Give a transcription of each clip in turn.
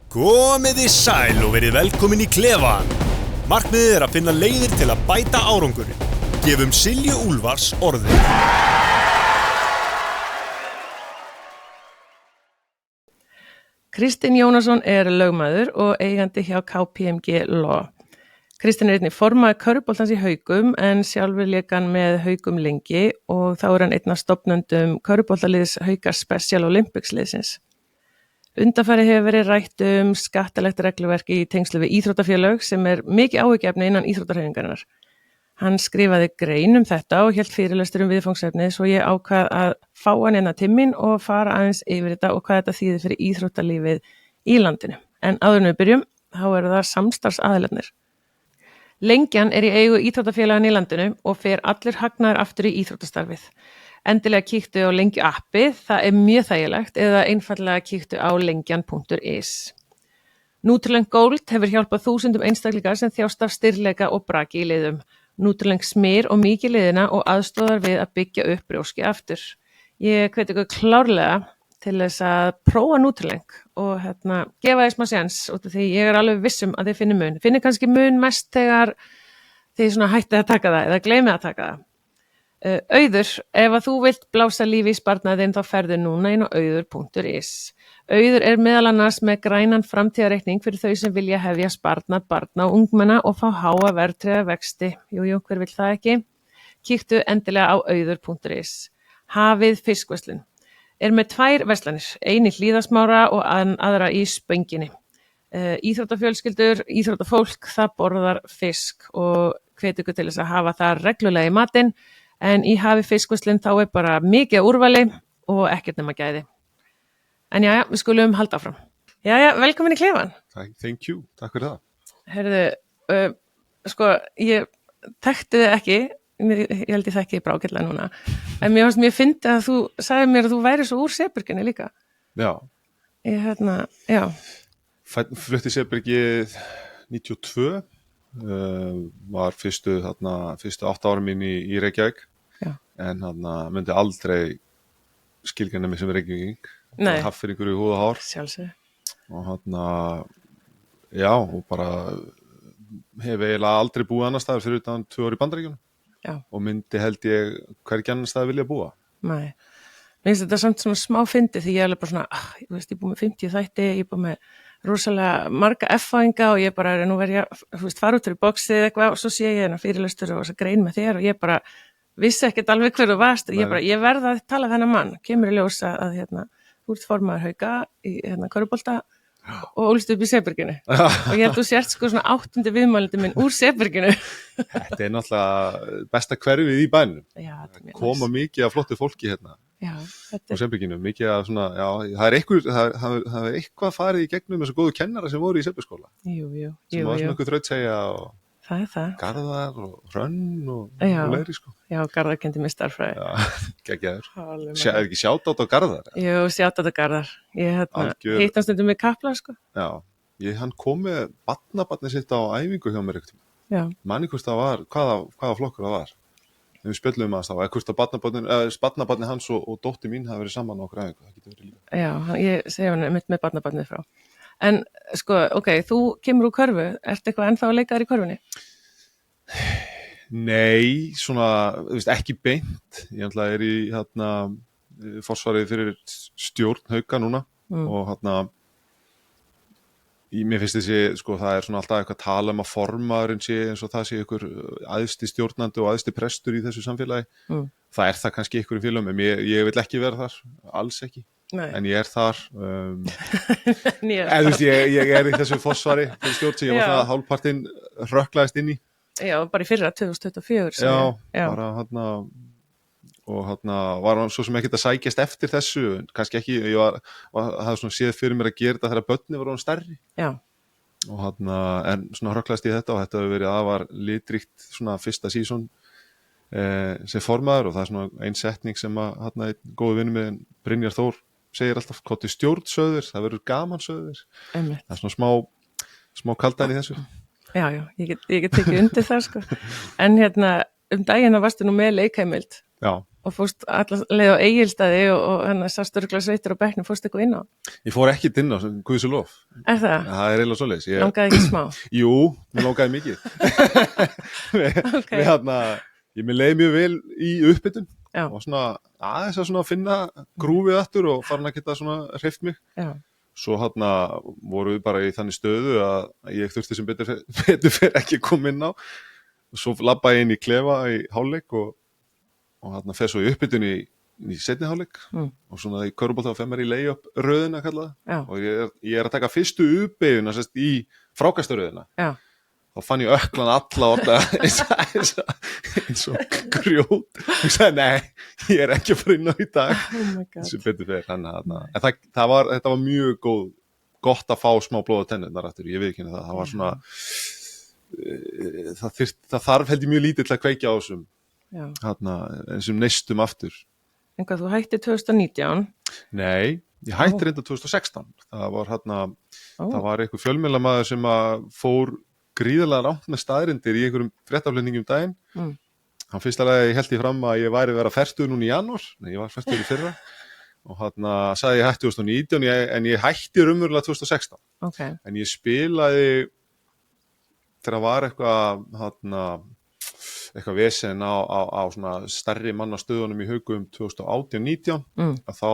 Komiði sæl og verið velkomin í klefann. Markmiðið að finna leiðir til að bæta árangurinn. Gefum Silju Úlfars orðið. Kristinn Jónasson lögmaður og eigandi hjá KPMG Law. Kristinn einnig formaður körfuboltans í Haukum en sjálfur lék hann með Haukum lengi og þá hann einn af stofnendum körfuboltaliðs Haukar Special Olympics liðsins. Undanfarið hefur verið rætt skattalegt regluverk í tengslu við íþróttafélög sem mikið áhyggjuefni innan íþróttahreyfingarinnar. Hann skrifaði grein þetta og hélt fyrirlestur viðfangsefnið svo ég ákvað að fá hann inn til mín og fara aðeins yfir þetta og hvað þetta þýðir fyrir íþróttalífið í landinu. En áður en við byrjum, þá það samstarfsaðilarnir. Lengjan í eigu íþróttafélaganna í landinu og fer allur hagnaður aftur í íþróttastarfið. Endilega kíktu á Lengju appið, það mjög þægilegt, eða einfallega kíktu á lengjan.is. Nutrileng Gold hefur hjálpað þúsundum einstaklinga sem þjást af stirðleika og braki í liðum. Nutrileng smyr og mikið liðina og aðstoðar við að byggja upp brjóski aftur. Ég hvet ykkur klárlega til þess að prófa Nutrileng og gefa þess maður séns út af því ég alveg vissum að þið finnir mun. Finnir kannski mun mest þegar þið hættið að taka það eða gleymið að taka það. Auður, ef að þú vilt blása lífi í sparnaðinn þá ferðu núna inn á auður.is. Auður meðal annars með grænan framtíðarreikning fyrir þau sem vilja hefja sparnað barna og ungmenna og fá háa verðtryggða vexti. Jú, hver vill það ekki? Kíktu endilega á auður.is. Hafið fiskverslun með 2 verslanir, ein í Hlíðasmára og aðra í Spönginni. Íþróttafjölskyldur, íþróttafólk, það borðar fisk og hvet ykkur til þess að hafa það reglulega í matinn. En í Hafi fiskverslun þá bara mikið úrvali og ekkert nema gæði. En jæja, við skulum halda áfram. Jæja, velkomin í klefann. Thank you, takk fyrir það. Heyrðu, ég þekkti þig ekki, ég held ég þekki þig brákillega núna, en mér fyndi að þú sagði mér að þú væri svo úr Seberginni líka. Já. Já. Flutti Sebergið 92, var fyrstu 8 ára mín í Reykjavík. Já. En myndi aldrei skilgreina mig sem Reykjavíking. Nei. Hafnfirðingur í húð og hár. Sjálfsögðu. Og já, og bara hef eiginlega aldrei búið annar staðar fyrir utan 2 ár í Bandaríkjunum. Já. Og myndi held ég hvergi annar staðar vilja búa. Nei. Mér finnst þetta samt svona smá fyndi því ég alveg bara svona, ég búið með 50 þætti, ég búið með rosalega marga F-fæðinga og ég bara nú verð ég fara út fyrir boxið eitthvað og svo sé ég fyrirlestur og þessa grein með þér og ég bara vissi ekkert alveg hver þú varst og ég verð að tala þennan mann, kemur í ljós að þú ert formaður Hauka í körfubolta og ólst upp í Seberginu og ég held þú sért svona 8. viðmælandi minn úr Seberginu. Þetta náttúrulega besta hverfið í bænum. Já, koma mikið af flottu fólki hérna. Já, og Seberginu, mikið af svona, já, það er eitthvað farið í gegnum þessu góðu kennara sem voru í Seberskóla. Jú. Sem var svona eitthvað þrautseigja og það. Garðar og Hrönn og leiri, sko. Já, Garðar kenndi mér starffræði. Já, geggjaður. Ekki sjátátt á Garðar? Jú, sjátátt á Garðar. Ég hitt hann stundum með kapla, sko. Já, hann kom með barnabarnið sitt á æfingu hjá mér ekkert. Já. Manni hvort það var, hvaða flokkur það var. En við spjöllum að það var hvort að barnabarnið hans og dóttir mín hafa verið saman á okkur æfingu. Það getur verið líka. Já, ég segi hann með barnabarnið frá. En þú kemur úr körfu, ertu eitthvað ennþá að leika þér í körfunni? Nei, svona, ekki beint. Ég er í forsvarið fyrir stjórn Hauka núna og mér finnst þessi, það svona alltaf eitthvað að tala að formaðurinn sé eins og það sé ykkur æðsti stjórnandi og æðsti prestur í þessu samfélagi. Það það kannski ykkur í félagum, en ég vil ekki vera þar, alls ekki. Nei. En ég þar ég í þessu forsvari fyrir stjórn sem ég var það hálfpartinn hrökklaðist inn í. Já, bara í fyrra 2024. Já, bara og var hann svo sem ekkert að sækjast eftir þessu, kannski ekki, ég hafði svona séð fyrir mér að gera þetta þegar börnin voru stærri. Já. Og en svona hrökklaðist í þetta og þetta hefur verið afar litríkt svona fyrsta sísón sem formaður og það svona ein setning sem að einn góðu vinur með Brynjar Þór segir alltaf, hvað er stjórnsöður, það verður gamansöður. Það svona smá kaldan í þessu. Já, ég get tekið undir það, sko. En daginn varstu nú með leikheimild. Já. Og fórst allar leið á Egilsstaði og hann sást örugglega sveittur á bekknum, fórst eitthvað inn á? Ég fór ekki inn á, guðsulof. Er það? Það er eiginlega svoleiðis. Langaði ekki smá? Jú, mér langaði mikið. Ok. Mér leið mjög vel í uppbytun Já. og svona aðeins að svona finna grúfið aftur og farin að geta svona hreyft mig. Já. Svo voru við bara í þannig stöðu að ég þurfti sem betur fer ekki að koma inn á. Svo labbaði ég inn í klefa í hálfleik og fer svo í uppbytun í seinni hálfleik og svona í körfubolta fer maður í lay-up röðina kallaða. Já. Og ég er að taka fyrstu uppbeyguna í frákastaröðina. Já. Þá fann ég ökklan alla orðlega eins og grjót og ég sagði, nei, ég er ekki að fara inn á í dag. Oh my god. Sem betur fer en þetta var mjög gott að fá smá blóð á tennurnar aftur, ég viðurkenni það. Það var svona það þarf held ég mjög lítið til að kveikja á þessum neistum aftur. En hvað, þú hættir 2019? Nei, ég hætti reynda 2016. Það var það var einhver fjölmiðlamaður sem fór gríðarlega rangt með staðreyndir í einhverjum fréttaflutningum daginn. Hann fyrsta lagi held ég fram að ég væri vera fertugur núna í janúar, nei, ég var fertugur í fyrra og sagði ég hætti 2019 en ég hætti raunverulega 2016. Okay. En ég spilaði þegar var eitthvað vesen á svona stærri mannastöðunum í Haugum 2018-19 að þá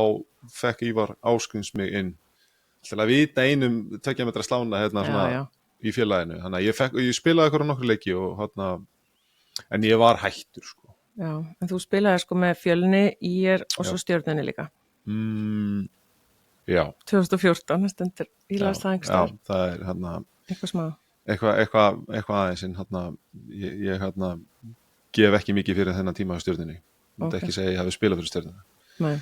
fekk Ívar Ásgríms mig inn til að vita einum 2 metra slána í félaginu. Þannig að ég spilaði eitthvað nokkur leiki og en ég var hættur sko. Já, en þú spilaði sko með Fjölni, ÍR og svo Stjörnunni líka. Já. 2014 stendur í landslagstaðar. Já, það er eitthvað smá. Eitthvað aðeins en ég gef ekki mikið fyrir þennan tíma á Stjörnunni. Ég myndi ekki segja að ég hafi spilað fyrir Stjörnunni. Nei.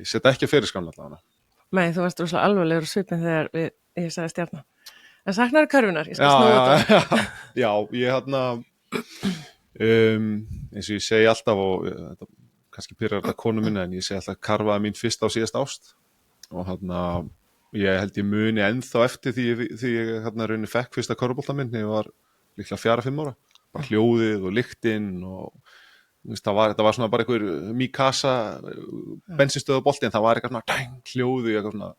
Ég set ekki að fyrir skamla allavega. Nei, þú varst rosalega alvarlegur svipinn þegar ég sagði Stjarna. En saknar körfunar, ég skal snúa þetta. Já, ég eins og ég segi alltaf og þetta kannski pyrrar þetta konu minna en ég segi alltaf karfaði mín fyrst á síðast ást og ég held ég muni ennþá eftir því ég rauninni fekk fyrsta körfubolta minn þegar ég var líklega 4-5 ára. Bara hljóðið og lyktin og þetta var svona bara einhver Mikasa bensinstöð á bolti en það var eitthvað svona dæng, hljóðið eitthvað svona.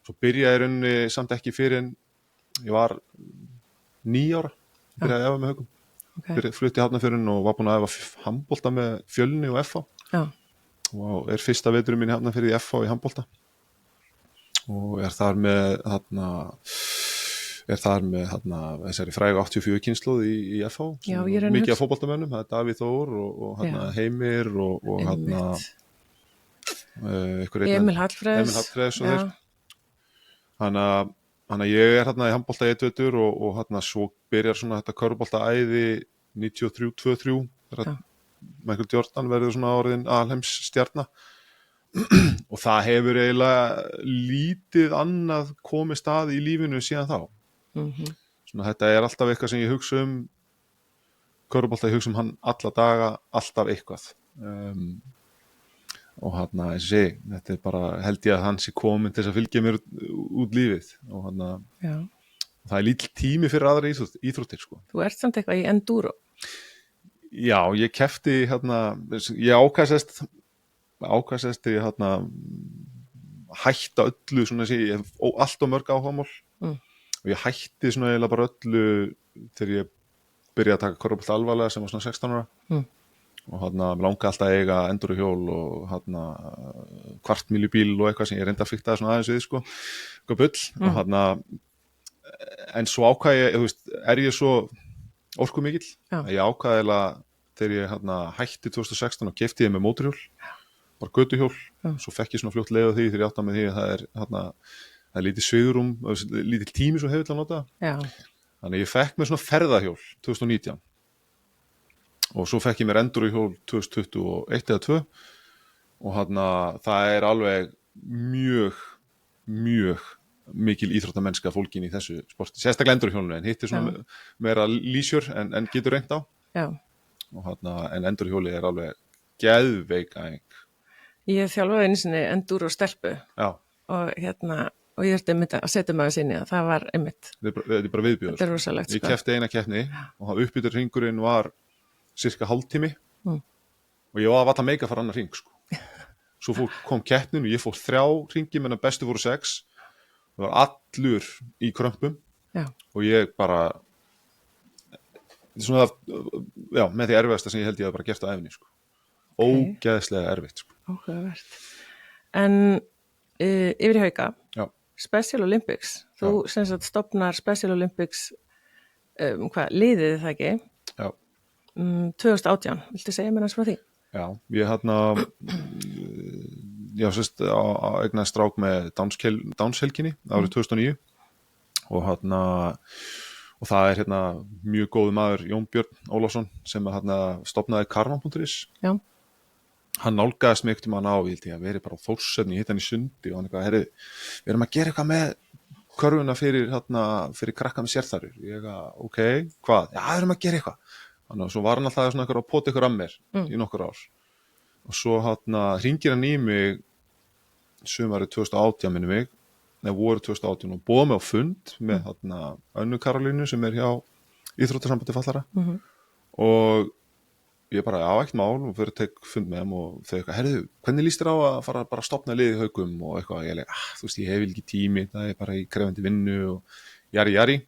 Svo byrjaði rauninni samt ekki fyrir en ég var 9 ára, byrjaði að efa með Haugum. Okay. Flutti í Hafnarfjörðinn og var búin að efa handbolta með Fjölni og FH. Já. Og er fyrsta veturinn mín í Hafnarfjörði í FH í handbolta. Og er þar með þessari frægu 84 kynslóð í FH. Já, ég er mikið af fótboltamönnum, það er Davíð Þór og Heimir og Emil Hallfreðs og þeir. Þannig að ég er í handbolta í 1 vetur og svo byrjar svona þetta körfuboltaæði 93-23 þegar Michael Jordan verður svona orðin alheims stjarna og það hefur eiginlega lítið annað komið stað í lífinu síðan þá. Svona þetta er alltaf eitthvað sem ég hugsa körfubolta, ég hugsa hann alla daga, alltaf eitthvað. Og þetta er bara, held ég að hann sé komin til þess að fylgja mér út lífið og það er lítill tími fyrir aðra íþróttir sko. Þú ert samt eitthvað í enduro? Já, ég keppti ég ákvæðsest ég hætta öllu svona ég hef allt og mörg áhugamál og ég hætti svona eiginlega bara öllu þegar ég byrjaði að taka körfubolta alvarlega sem var svona 16 ára. Og mér langaði alltaf að eiga endurhjól og kvartmíljubíl og eitthvað sem ég reyndi að fikta svona aðeins við sko, eitthvað bull og en svo ákvaði ég, ég svo orkumikill að ég ákvaði þegar ég hætti 2016 og keypti ég með mótorhjól, bara götuhjól, svo fekk ég svona fljótt leið á því þegar ég átti með því að það er lítið svigrúm, lítið tími svo hefur til að nota. Já. Þannig ég fekk mér svona ferðahjól 2019. Og svo fekk ég mér endurhjól 2021 eða 2 og það er alveg mjög mikil íþróttamennska fólkin í þessu sporti, sérstaklega endurhjólinu en hitt er svona meira leisure en getur reynt á. Já. Og en endurhjóli er alveg geðveik æfing. Ég þjálfaði einu sinni enduro stelpu. Já. Og og ég þurfti einmitt að setja maður sinni að það var einmitt. Þetta er bara viðbjóður. Þetta er rosalegt sko. Ég keppti eina keppni og uppbytturhringurinn var cirka hálftími og og ég var alltaf meika að fara annar hring sko. Svo kom keppnin og ég fór 3 hringi menn að bestu voru 6 það var allur í krömpum og ég bara svona, já, með því erfiðasta sem ég held ég að bara gert á æfinni sko. Ógeðslega erfitt sko. Áhugavert. En yfir í Hauka, Special Olympics, þú sem sagt stofnar Special Olympics, liðið það ekki? Já. 2018, viltu segja mér hans frá því? Já, ég ég sérst á eignaði strák með Downs-helginni árið 2009 og og það er mjög góður maður Jón Björn Ólafsson sem stofnaði Karvan.is. Já. Hann nálgaðist mig ekkert á að veri bara á Þórshöfn, ég hitt hann í Sundi og hann við erum að gera eitthvað með körfuna fyrir krakka með sérþarfir. Ég ok, hvað? Já, við erum að gera eitthvað. Þannig að svo var hann alltaf svona að pota ykkur að mér í nokkur ár. Og svo hringir hann í mig sumarið 2018 minni mig, voru 2018 og búið mig á fund með Önnu Karolínu sem er hjá Íþróttasambandi fallara og ég bara ekkert mál og fyrir að tek fund með þeim og þau herðu, hvernig líst þér á að fara bara að stofna liðið í Haukum og eitthvað, ég hef ekki tími, það er bara í krefandi vinnu og jari.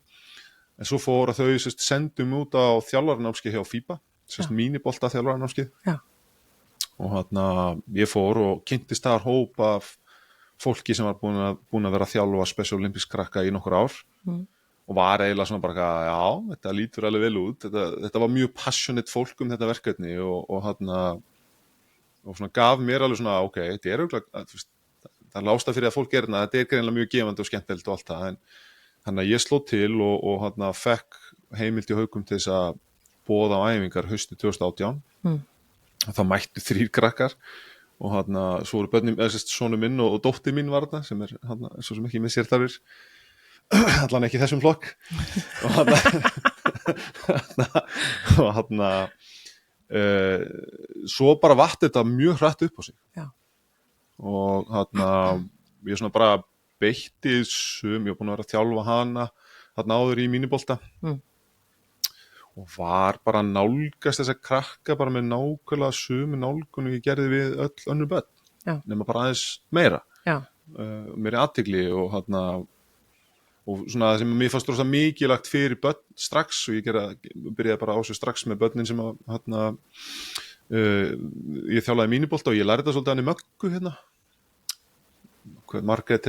En svo fór að þau sendum út á þjálfaranámskeið hjá FIBA, mínibolta þjálfaranámskeið. Já. Og ég fór og kynntist þar hóp af fólki sem var búin að vera að þjálfa Special Olympics krakka í nokkur ár og var eiginlega svona bara, já, þetta lítur alveg vel út, þetta var mjög passionate fólk þetta verkefni og svona gaf mér alveg svona, ok, þetta er auðvitað, það er ástæða fyrir að fólk þetta er greinilega mjög gefandi og skemmtilegt og allt það, en þannig að ég sló til og fekk heimild í Haukum til þess að boða á æfingar hausti 2018 og það mættu 3 krakkar og svo voru börnin, sonur minn og dóttir mín var þetta sem er svo sem ekki með sérþarfir allan ekki þessum flokk og svo bara vatt þetta mjög hratt upp á sig. Já. Og ég svona bara beitti ég var búin að vera að þjálfa hana áður í mínibolta og var bara að nálgast þessa krakka bara með nákvæmlega sömu nálgun ég gerði við öll önnur börn nema bara aðeins meira meiri athygli og svona það sem mér fannst rosa mikilvægt fyrir börn strax og ég byrjaði bara á þessu strax með börnin sem ég þjálfaði mínibolta og ég lærði það svolítið hann í Möggu Margrét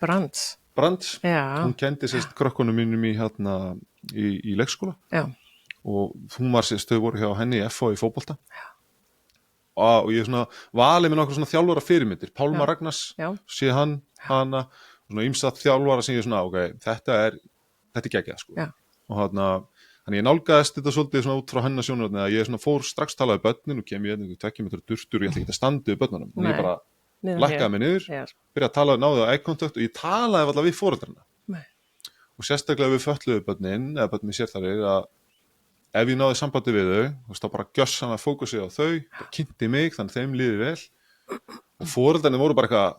Brands, hún kendi krökkunum mínum í leikskóla. Já. Og hún var þau voru hjá henni í FH í fótbolta og ég svona valið með nokkur svona þjálfara fyrirmyndir, Pálma Ragnars sé hana, svona ýmsat þjálfara sem ég svona, ok, þetta er geggjað sko. Og þannig ég nálgaðist þetta svolítið svona út frá hennar sjónarhorni að ég svona fór strax talaði börnin og kem ég 2 metra durtur og ég ætla ekki að standa við börnunum og ég bara lækkaði mig niður, byrjaði að tala náði á eye contact og ég talaði alltaf við foreldrarna og sérstaklega við fötluðu börnin eða börnin með sérþarfir að ef ég náði sambandi við þau þá bara gjörsamlega fókusið á þau bara kynnti mig þannig þeim líði vel og foreldrarnir voru bara eitthvað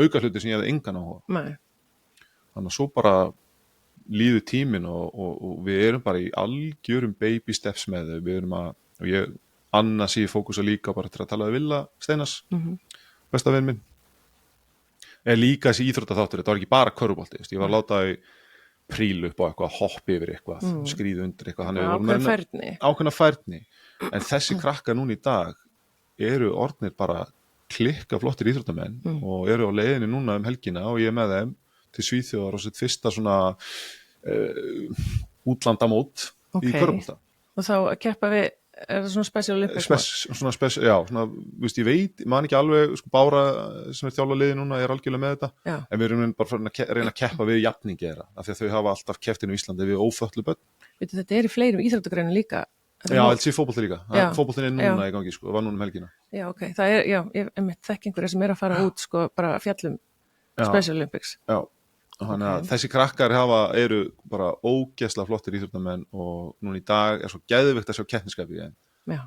aukahluti sem ég hefði engan áhuga þannig að svo bara líður tíminn og við erum bara í algjörum baby steps með þau við erum og ég annars ég fókusa líka bara til að tala við Villa Steinas besta vinn minn líka þessi íþróttaþáttur, þetta var ekki bara körfubolti ég var að láta þau prílu upp á eitthvað, hoppi yfir eitthvað skríðu undir eitthvað ákveðna færni en þessi krakkar núna í dag eru orðnir bara klikka flottir íþróttamenn og eru á leiðinni núna helgina og ég er með þeim til Svíþjóðar og sitt fyrsta svona útlandamót í körfubolta og þá að keppa við er það svona Special Olympics ég veit, man ekki alveg Bára sem er þjálfa liði núna er algjörlega með þetta en við erum bara að reyna að keppa við jafningi þeirra, af því að þau hafa alltaf keppt inn á Íslandi við ófötlu börn. Þetta er í fleirum íþróttagreinum líka þetta er fótbolti líka, fótboltin er núna í gangi það var núna helgina. Já, ok, það er, ég þekki einhverja sem er að fara út bara fjallum Special Olympics. Já, þannig að þessi krakkar eru bara ógeðslega flottir íþróttamenn og núna í dag er svo geðveikt að sjá keppniskapið í þeim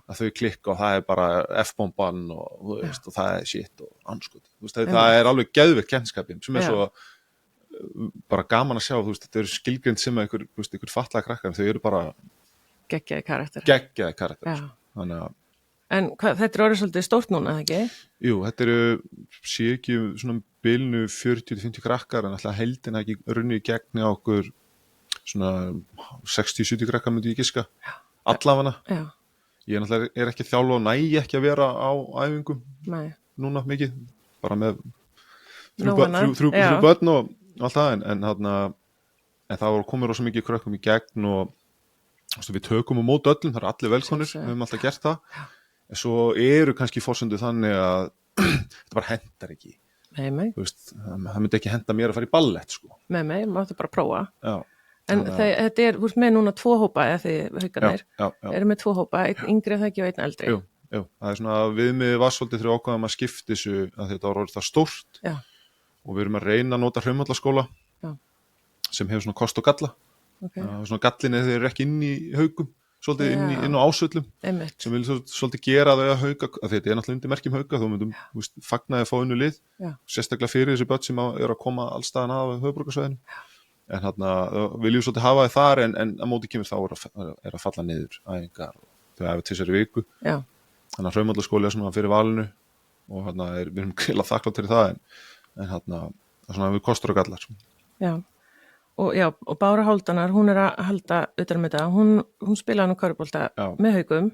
að þau klikka og það er bara F-bomban og það er shit og anskot það er alveg geðveikt keppniskapið sem er svo bara gaman að sjá þetta eru skilgreind sem einhver fatlaða krakkar þau eru bara geggjaði karakter þannig að En þetta orðið svolítið stórt núna, ekki? Jú, þetta sé ekki svona bilinu 40-50 krakkar en alltaf heldina ekki runni í gegni á okkur svona 60-70 krakkar myndi ég giska. Allafana. Já. Ég náttúrulega ekki að þjálfa og nægi ekki að vera á æfingum núna mikið, bara með þrjú börn og allt það, en það var komið rosa mikið krökkum í gegn og við tökum á móti öllum, það eru allir velkonir, við höfum alltaf gert það, en svo eru kannski forsendu þannig að þetta bara hendar ekki. Það myndi ekki henda mér að fara í ballett, sko. Nei, máttu bara prófa. Já. En þetta þú ert með núna 2 hópa eða þið haukarnir, eru með 2 hópa, einn yngri það ekki og einn eldri. Jú, það svona viðmiðið var svolítið þegar ákvaðum að skipta þessu að þetta var orðið það stórt og við erum að reyna að nota Hraunvallaskóla sem hefur svona kost og galla. Svona gallinni þeir eru ekki inn í haukum, svolítið inn á ásvöllum sem vil svolítið gera þau að hauka, að þetta náttúrulega undir merkjum hauka, þú myndum fagnaði að fá unnu lið, sérstaklega fyrir þessi börn sem eru að koma allstaðan að höfuðborgarsvæðinu. En viljum svolítið hafa þið þar en að móti kemur þá að falla niður æfingar og þau hafa til þessari viku. Þannig að Hraunvallaskóli svona fyrir valinu og við erum greiðlega þakklátt fyrir það en það svona við kostur og gallar. Og Bára Hálfdanar, hún að halda utan þetta, hún spilaði nú körfubolta með haukum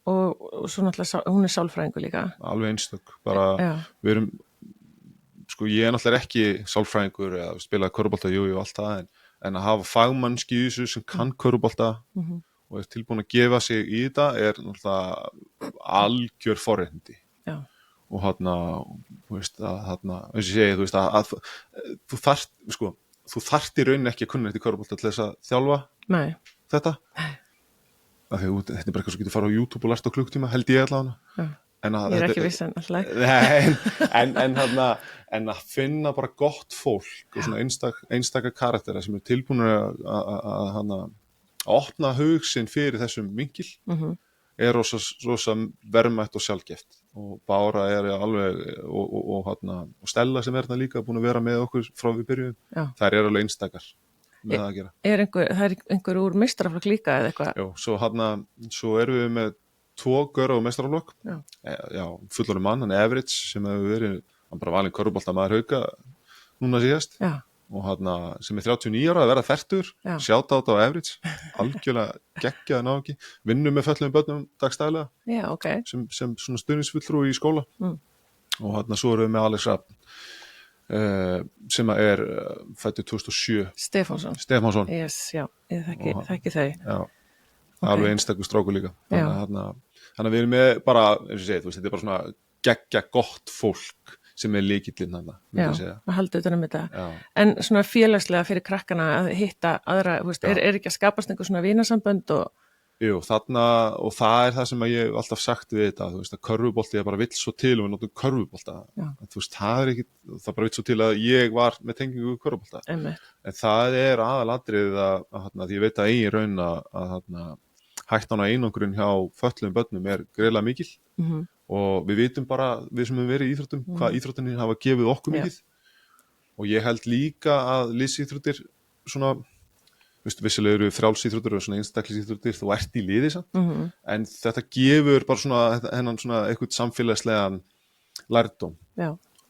og svo náttúrulega hún sálfræðingur líka. Alveg einstök, bara við erum sko ég náttúrulega ekki sálfræðingur eða spilaði körfubolta, jú og allt það en að hafa fagmannski í þessu sem kann körfubolta og er tilbúin að gefa sig í þetta náttúrulega algjör forréttindi. Og eins og ég segi, þú þarft í rauninni ekki að kunna þetta í körfubolta til þess að þjálfa þetta. Af því þetta er bara eitthvað sem getur fara á YouTube og lært á klukktíma, held ég allavega. Ég er ekki viss en alltaf. En að finna bara gott fólk og svona einstaka karaktera sem tilbúin að opna hug sinn fyrir þessum vinkil er rosa verðmætt og sjálfgeft og Bára alveg og Stella sem þarna líka búin að vera með okkur frá við byrjuðum. Þær alveg einstakar með það að gera. Það er einhver úr meistaraflokk líka eða eitthvað? Jó, svo erum við með 2 gaura og meistaraflokk, fullorðinn mann, hann Everett sem hefur verið, hann bara valinn körfuboltamaður hauka núna síðast og sem er 39 ára að vera 40, sjáta á þetta á Everett, algjörlega geggjaði ná ekki, vinnum með föllum börnum dagstæðlega sem svona stuðningsfulltrúi í skóla og svo erum við með Alex Rapp sem er fæddur 2007. Stefánsson. Yes, ég þekki þau. Alveg einstakur strákur líka. Þannig að við erum með bara, eins og segið, þetta er bara svona geggja gott fólk sem er lykillinn þarna, myndi ég segja. Að halda utan þetta. En svona félagslega fyrir krakkana að hitta aðra, er ekki að skapast einhver svona vinasambönd og... Jú, og það er það sem ég hef alltaf sagt við þetta, að körfubolti bara vill svo til og við notum körfubolta. Það bara vill svo til að ég var með tengingu körfubolta. En það er aðalatriðið að ég veit að eigin raun að hættan á einangrun hjá fötluðum börnum er greiðlega mikil og við vitum bara, við sem hefur verið í íþróttum, hvað íþróttinni hafa gefið okkur mikið og ég held líka að liðsíþróttir svona vissilega eru frjálsíþróttir og svona einstaklisíþróttir, þú ert í liði samt en þetta gefur bara hennan svona eitthvað samfélagslegan lærdóm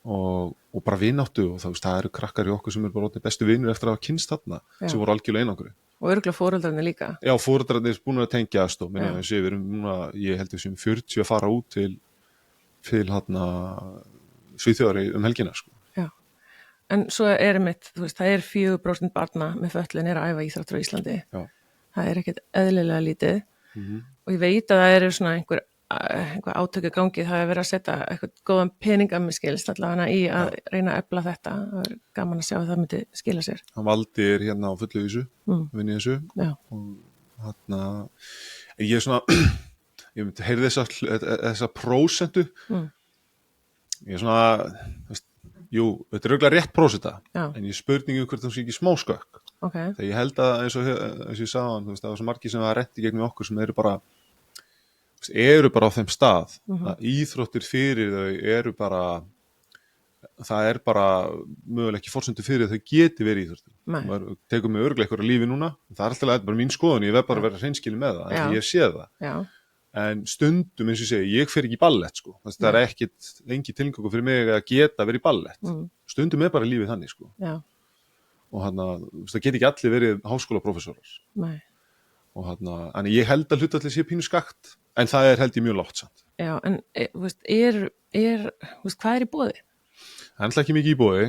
og bara vináttu og það eru krakkar í okkur sem eru bara bestu vinur eftir að hafa kynst þarna sem voru algjörlega einangri. Og örugglega foreldrarnir líka. Já, foreldrarnir búin að tengjast og við erum núna, ég held þessum 40 að fara út til Svíþjóðar helgina sko. En svo það er 4% barna með fötlun að æfa íþróttir á Íslandi. Það er ekkert eðlilega lítið og ég veit að það eru svona einhver átöku gangi, það er verið að setja eitthvað góðan peninga með skilst allavega í að reyna að efla þetta. Það er gaman að sjá að það myndi skila sér. Hann valdi hérna á fullu vísu, vinni þessu og ég myndi heyrði þessa prósentu ég jú, þetta er örugglega rétt prósenta en ég spurningi hvort það sé ekki smáskökk þegar ég held að eins og ég sagði hann, það var svo margir sem var rétti gegnum okkur sem eru bara á þeim stað að íþróttir fyrir þau það er bara mögulega ekki forsendur fyrir þau geti verið íþróttir. Maður tekur mig örugglega eitthvað á lífi núna, það er alltaf bara mín skoðun, ég verð bara að vera hreinskilinn með það, en ég sé það. en stundum eins og ég segi, ég fer ekki í ballett sko. Það er engin tilgangur fyrir mig að geta verið í ballett stundum bara lífið þannig sko. Já. Og það get ekki allir verið háskólaprófessorar og en ég held að hlutfallið sé pínu skakt en það held ég mjög lágt samt. Já, en hvað í boði? Það er ekki mikið í boði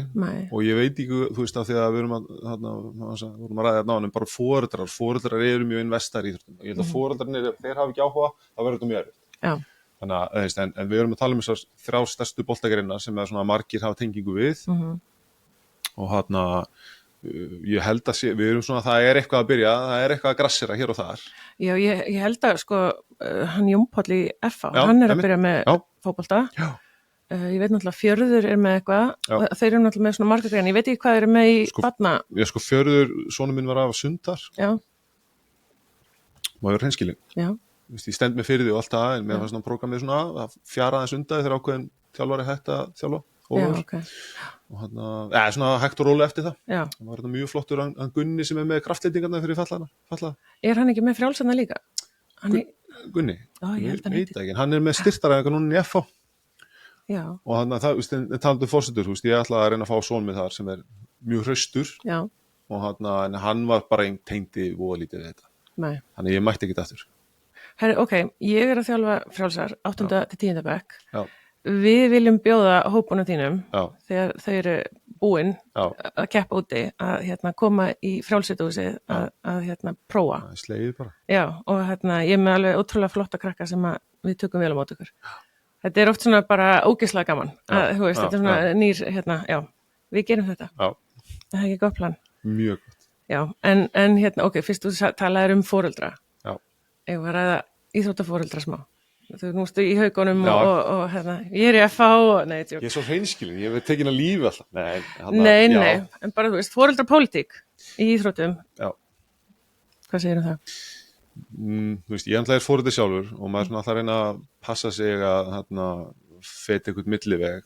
og ég veit ekki, að því að við erum að ræða þetta bara foreldrar eru mjög investar í íþróttum. Ég held að foreldrarnir, ef þeir hafa ekki áhuga, þá verður þetta mjög erfitt. Já. Þannig að, en við erum að tala þessar 3 stærstu boltagreinar sem svona margir hafa tengingu við og ég held að við erum svona, það eitthvað að byrja, það eitthvað að grassera hér og þar. Já, ég held að hann Jón Páll í FH, hann að byrja með fótbolta. Já. Ég veit náttúrulega Fjörður með eitthvað og þeir eru náttúrulega með svona margar greinar. Ég veit ekki hvað með í barna. Já, Fjörður, sonur minn var af Sundar. Já. Má ég vera hreinskilinn. Já. Ég stend með fyrir því og allt það, en mér var svona prógramið svona að fjara aðeins undan þegar ákveðin þjálfari hætti að þjálfa. Já, ok. Og svona hægt og rólega eftir það. Já. Það var mjög flottur hann Gunni sem með kraftleitingarna fyrir fallaða. Er hann ekki með frjálsarna líka? Gunni? Ég held veit ekki. Hann með styrtaræðingar núna í FH. Já. Og talandi forsetur, ég ætlaði að reyna að fá son með þar sem mjög hraustur. Já. Og en hann var bara tengdi voða lítið við þetta. Nei. Þannig ég mætti ekki aftur. Herri, ok, ég að þjálfa frjálsar 8. til 10. bekk. Já. Við viljum bjóða hópunum þínum þegar þau eru búin að keppa úti að koma í frjálsituhúsið að prófa. Það slegið bara. Já, og ég með alveg ótrúlega flotta krakka sem við tökum vel á móti ykkur. Þetta oft svona bara ógeðslega gaman. Þetta svona nýr, við gerum þetta. Já. Það ekki gott plan. Mjög gott. Já, en ok, fyrst þú talaðir foreldra. Já. Ég var að ræða íþróttaforeldra smá. Þú nústu í haugunum og ég í FH og ég svo hreinskilin, ég hef tekin að lífi alltaf. Nei, en bara foreldrapólitík í íþróttum. Já. Hvað segir það? Ég ætla foreldri sjálfur og maður svona alltaf reyna að passa sig að feta einhvern milliveg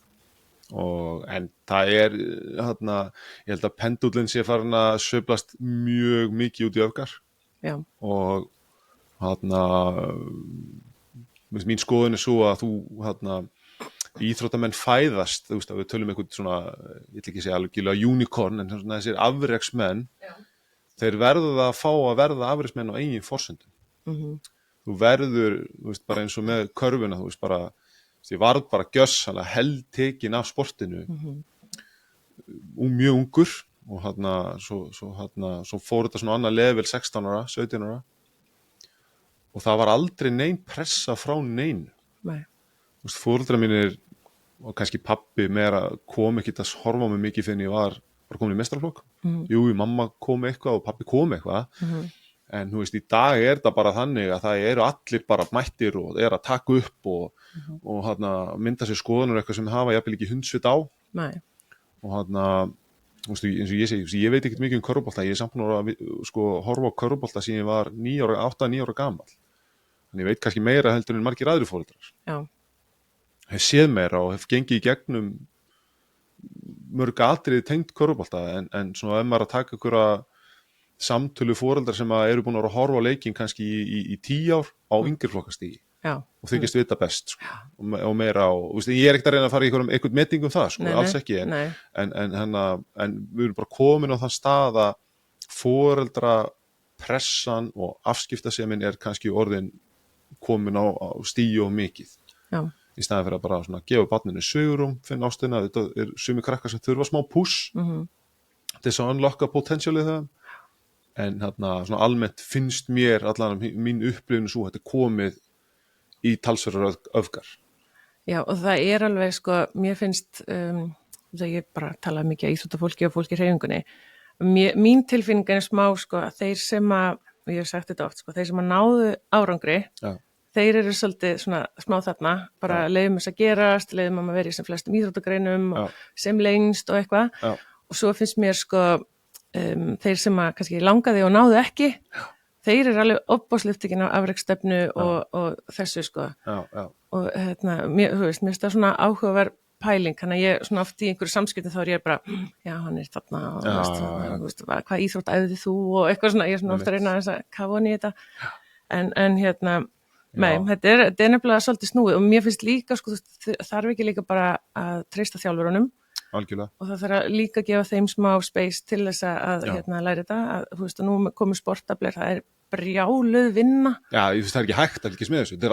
en það ég held að pendullin sé farin að sveiflast mjög mikið út í öfgar. Já. Og mín skoðun svo að þú íþróttamenn fæðast, að við tölum einhvern svona, ég ætla ekki að segja alveg unicorn, en svona þessir afreksmenn, þeir verða að fá að verða afreksmenn á eigin forsendum. Þú verður, bara eins og með körfuna, ég varð bara gjörsamlega heltekin af sportinu mjög ungur og svo fór þetta svona annað level 16 ára, 17 ára og það var aldrei nein pressa frá neinu. Nei. Foreldrar mínir og kannski pabbi meira kom ekki að horfa á mig mikið þegar ég var komin í meistaraflokk. Jú, mamma kom eitthvað og pabbi kom eitthvað en í dag þetta bara þannig að það eru allir bara mættir og að taka upp og mynda sér skoðanur eitthvað sem hafa jafnvel ekki hundsvit á. Nei. Og eins og ég segi, ég veit ekkert mikið körfubolta, ég samt nú að horfa á körfubolta síðan ég var 8-9 ára gamall. Þannig ég veit kannski meira heldur en margir aðrir foreldrar. Já. Hef séð meira og hef gengið í gegnum mörg atriði tengt körfubolta en svona ef maður að taka ykkur að samtölu foreldrar sem eru búin að horfa á leikinn kannski í 10 ár á yngri flokkastigi. Já. Og þykist vita best og meira ég ekkert að reyna að fara í einhvern metingum það alls ekki en við erum bara komin á þann stað að foreldra pressan og afskiptasemin kannski orðin komin á stíu og mikið. Já. Í staðan fyrir að bara svona gefa barninu svigrúm, finna ástina, þetta sumir krakkar sem þurfa smá push til þess að unlocka potentialið það en svona almennt finnst mér allan mín upplifinu svo þetta komið í talsverðar öfgar. Já, og það alveg mér finnst þegar ég bara tala mikið íþróttafólki og fólki í hreyfingunni mín tilfinning smá þeir sem að, og ég hef sagt þetta oft þeir sem að náðu árangri þeir eru svolítið svona smá þarna bara leiðum þess að gerast, leiðum að vera í sem flestum íþróttagreinum og sem lengst og eitthvað og svo finnst mér þeir sem að kannski langaði og náðu ekki þeir eru alveg opbóðslyftikinn á afreksstefnu og þessu og mér finnst það svona áhugaverð pæling, þannig að ég svona oft í einhverju samskipti þá ég bara, já hann þarna og hvað íþrótt æfði þú og eitthvað svona, ég er svona oft að reyna að kafa hann í þetta en Nei, þetta er nefnilega svolítið snúið og mér finnst líka, sko, þarf ekki líka bara að treysta þjálfurunum algjörlega. og það þarf að líka gefa þeim smá space til þess að læra þetta, að þú veist, og nú komur sportablir, það er brjáluð vinna. Já, ég finnst það er ekki hægt að líkast með þessu, þetta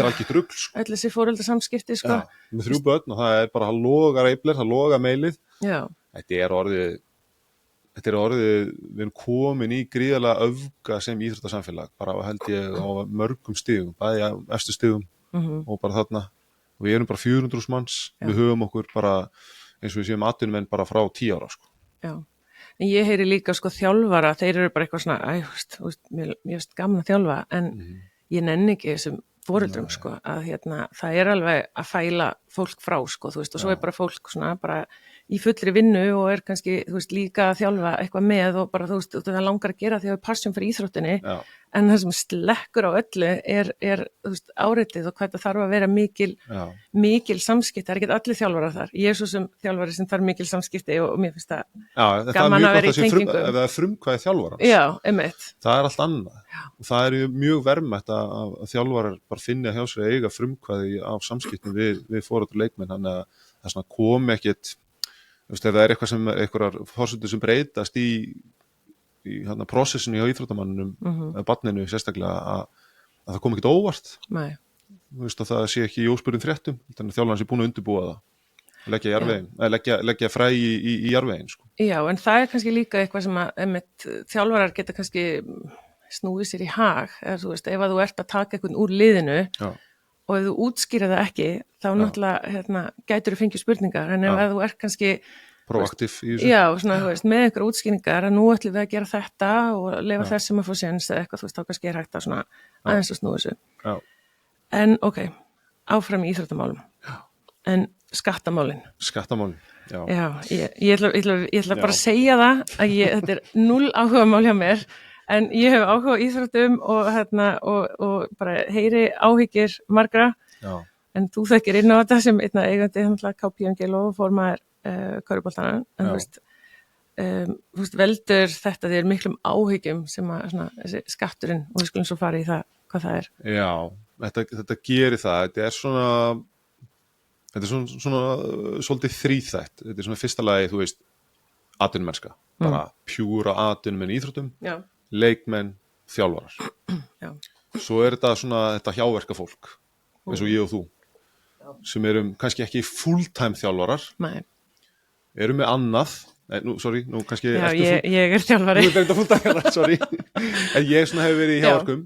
er algjör rugl, sko. Öll þessi foreldrasamskipti, sko. Já, með 3 börn og það er bara að loga reiflir, það loga meilið. Já. Þetta er orðið, við erum komin í gríðarlega öfga sem íþróttasamfélag, bara held ég á mörgum stigum, bæði á efstu stigum og bara þarna, og við erum bara 400.000 manns, við höfum okkur bara eins og við séum atvinnumenn bara frá 10 ára, sko. Já, en ég heyri líka, sko, þjálfara, þeir eru bara eitthvað svona, mér finnst gaman að þjálfa, en ég nenni ekki þessum foreldrum, sko, að það er alveg að fæla fólk frá, sko, þú veist, og svo er bara fólk svona bara í fullri vinnu og er kannski, þú veist, líka að þjálfa eitthvað með og bara, þú veist, það langar að gera því að við passjum fyrir íþróttinni, en það sem slekkur á öllu er þú veist, áreitið og hvað það þarf að vera mikil samskipti, það er ekki allir þjálfarar þar, ég er svo sem þjálfari sem þarf mikil samskipti og mér finnst það gaman að vera í tengingum. Ef það er frumkvæði þjálfarans. Já, einmitt. Það er allt annað. Og það er mjög verðmætt að þjálfarar bara finna hjá sér að eiga frumkvæði af samskiptum við foreldra og leikmenn, þannig að það svona komi ekkit. Þú veist, ef það er eitthvað sem einhverjar forsendur sem breytast í prósessinu hjá íþróttamannunum eða barninu sérstaklega að það kom ekkert óvart. Nei. Þú veist, að það sé ekki í óspurðum fréttum, þannig að þjálfarinn sé búin að undirbúa það, leggja fræ í jarðveginn, sko. Já, en það er kannski líka eitthvað sem að þjálfarar geta kannski snúið sér í hag, eða þú veist, ef að þú ert að taka eitthvað úr liðinu og ef þú útskýra það ekki, þá náttúrulega gætur þú fengið spurningar, en ef þú ert kannski proaktiv í þessu. Já, svona, þú veist, með einhverja útskýringar að nú ætlum við að gera þetta og leyfa þessum að fá séns eða eitthvað, þú veist, þá kannski er hægt að svona aðeins að snúa þessu. Já. En ok, áfram í íþróttamálum. Já. En skattamálin. Skattamálin, já. Já, ég ætla bara að segja það að þetta er 0 áhugamál hjá mér, en ég hef áhuga á íþróttum og bara heyri áhyggjur margra, en þú þekkir inn á þetta sem eigandi KPMG og formaður körfuboltana, en þú veist, veldur þetta þér miklum áhyggjum sem þessi skatturinn, og við skulum svo fara í það, hvað það er. Já, þetta gerir það, þetta er svona svolítið þríþætt, þetta er svona fyrsta lagi, þú veist, atvinnumennska, bara pjúra atvinnumenn í íþróttum, leikmenn, þjálfarar. Já. Svo er þetta svona þetta hjáverka fólk, eins og ég og þú, sem erum kannski ekki full-time þjálfarar, erum með annað, nú kannski já, ég er þjálfari. Nú er þetta full-time þjálfari, sorry, en ég svona hefur verið í hjáverkum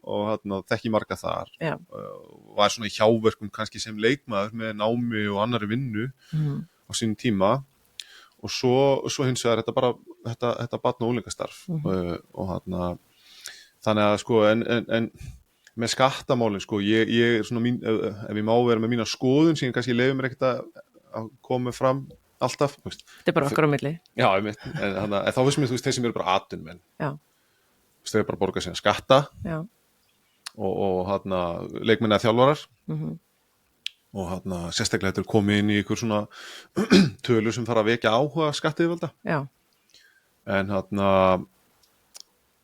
og þekki marga þar, var svona í hjáverkum kannski sem leikmaður með námi og annari vinnu á sínum tíma. Og svo hins vegar þetta barn- og unglingastarf og þannig að sko en með skattamálin sko ég er svona ef ég má vera með mína skoðun sem kannski leyfi mér ekkert að koma fram alltaf. Þetta er bara okkar á milli. Já, en þá finnst mér þú veist þeir sem eru bara atvinnumenn. Já. Þeir bara borga sína skatta. Já. Og leikmenn eða þjálfarar. Og sérstaklega þetta er komið inn í ykkur svona tölur sem fara að vekja áhuga skattyfirvalda. Já. En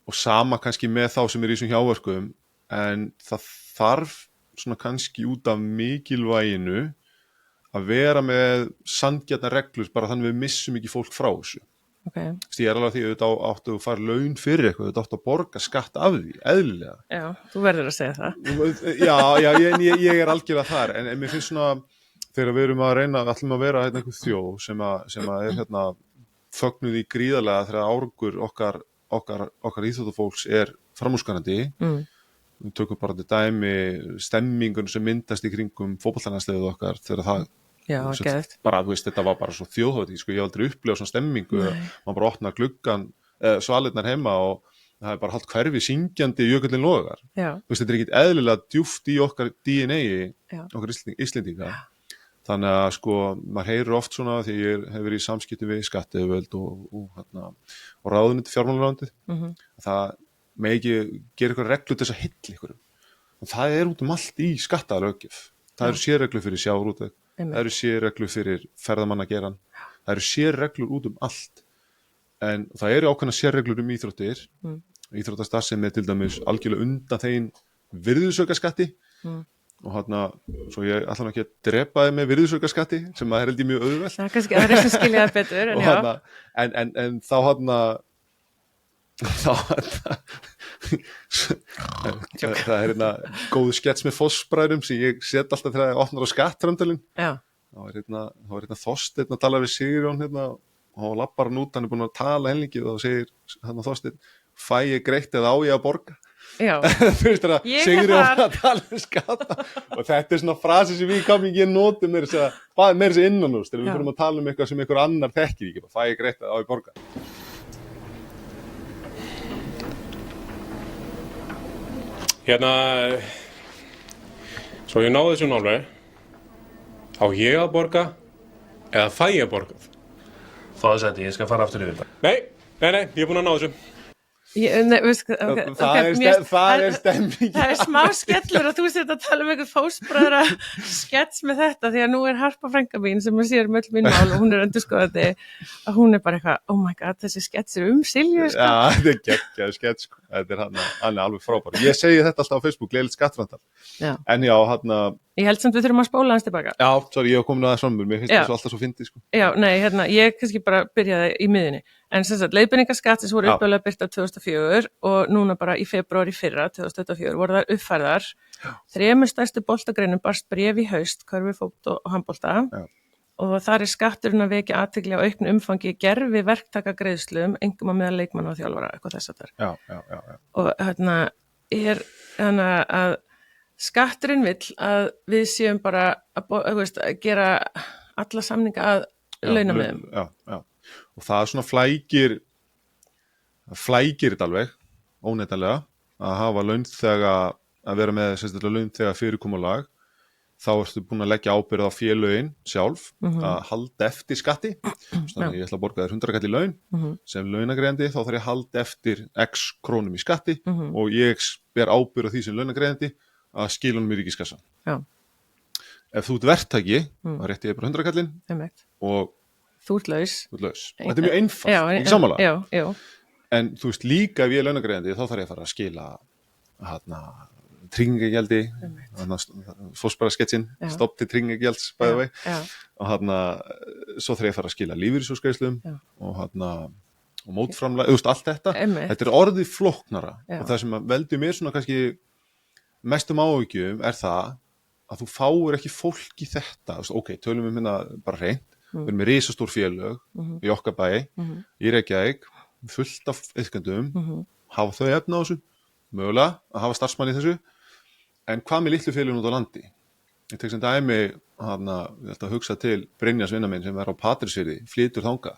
og sama kannski með þá sem er í þessum hjáverkum, en það þarf svona kannski út af mikilvæginu að vera með sanngjarnar reglur bara þannig við missum ekki fólk frá þessu. Okay. Ég er alveg að því að þú áttu að fara laun fyrir eitthvað, þú áttu að borga skatt af því, eðlilega. Já, þú verður að segja það. Já, ég er algjörlega þar, en mér finnst svona, þegar við erum að reyna, ætlum að vera einhver þjóð sem að er fögnuð í gríðarlega þegar árangur okkar íþróttafólks er framúrskarandi. Við tökum bara þetta dæmi, stemmingun sem myndast í kringum fótboltalandsliðið okkar þegar það bara, þú veist, þetta var bara svo þjóðhátíð, sko, ég hef aldrei upplifað svona stemmingu, maður bara opnar gluggan, svalirnar heima og það er bara haldt hverfi syngjandi jökullin logar. Þú veist, þetta er ekkit eðlilega djúpt í okkar DNA, okkar Íslendinga. Þannig að, sko, maður heyrir oft svona því ég hef verið í samskiptum við skattyfirvöld og ráðuneyti fjármálaráðuneytið. Það með ekki gera eitthvað reglu til þess að hylla ykkur. Og það er út allt í skattalöggjöf. Það eru sérreglur fyrir sjávarútveg. Það eru sérreglur fyrir ferðamannageran, það eru sérreglur út allt, en það eru ákveðna sérreglur íþróttir íþróttastarfsemi til dæmis algjörlega undan þeim virðisaukaskatti og svo ég ætla nú ekki að drepa þið með virðisaukaskatti sem að held ég mjög auðvelt. Það er kannski að það skilja það betur, en já. En þá það er góð skets með fossbræðrum sem ég set alltaf þegar ég opnar á skattframtölin. Já. þá var Þorsteinn að tala við Sigurjón og hann lappar hann út, hann er búin að tala hellingi og þá segir Þorsteinn, fæ ég greitt eða á ég að borga? Já. Þú veist það, Sigurjón að tala um skatta og þetta er svona frasi sem við ekki notum meira þess að innan úr þegar við fyrir að tala um eitthvað sem einhver annar þekkir ekki, fæ ég greitt eða á ég að borga? Svo ég náði þessu nálega, á ég að borga eða fæ ég að borga? Fáðu sæti, ég skal fara aftur yfir þetta. Nei, ég er búin að ná þessu. Það er stemming. Það er smá skellur og þú sér að tala um einhvern fósbræðra skets með þetta því að nú er Harpa frænka mín sem að sér öll mín mál og hún er endurskoðandi að hún er bara eitthvað, oh my god, þessi skets er Silju, sko. Já, þetta er geggjaður skets, sko. Þetta er hann er alveg frábær. Ég segi þetta alltaf á Facebook, gleðilegt skattframtal. En já, Ég held samt við þurfum að spóla hans tilbaka. Já, sorry, ég hef komin að það fram, mér finnst það alltaf svo fyndið, sko. Já, nei, ég kannski bara byrjaði í miðunni. En sem sagt, leiðbeiningaskattsins voru uppbæðlega birtar 2004 og núna bara í febrúar í fyrra, 2024, voru þar uppfærðar. 3 stærstu boltagreinum barst bréf í haust, körfu, fótbolta og handbolta. Og þar er skatturinn að vekja athygli á auknu umfangi gerfi verktakagreiðslum, einkum að meðal leikmanna og þjálfara, eitthvað þess að þar. Já. Og að skatturinn vill að við séum bara að gera alla samninga að launamiðum. Já. Og það svona flækir þetta alveg, óneitanlega, að hafa launþega, að vera með sérstaklega launþega fyrirkomulag, þá ertu búin að leggja ábyrgð á félögin sjálf, að halda eftir skatti, þannig að ég ætla að borga þér 100 kall í laun, sem launagreiðandi, þá þarf ég að halda eftir x krónum í skatti og ég ber ábyrgð á því sem launagreiðandi að skila honum í ríkiskassan. Já. Ef þú ert verktaki, þá rétti ég bara 100 kallinn og þú ert laus. Og þetta er mjög einfalt, ekki sammála. Já. En þú veist líka ef ég er launagreiðandi, þá þarf ég að fara að skila tryggingagjaldi, fósbærasketsin, stopp til tryggingagjalds bæði vei, og svo þarf ég að fara að skila lífeyrissjóðsgreiðslum og mótframlag, allt þetta. Þetta er orðið flóknara og það sem veldur mér svona kannski mestum áhyggjum er það að þú fáir ekki fólk í þetta. Ok, tölum við bara hreint, við erum með risastór félög í okkar bæ, í Reykjavík, fullt af iðkendum, hafa þau efna á þessu, mögulega að hafa starfsmann í þessu, en hvað með litlu félögum út á landi? Ég tek sem dæmi, ég ætla að hugsa til Brynjars vinnar minn sem er á Patreksfirði, flytur þangað,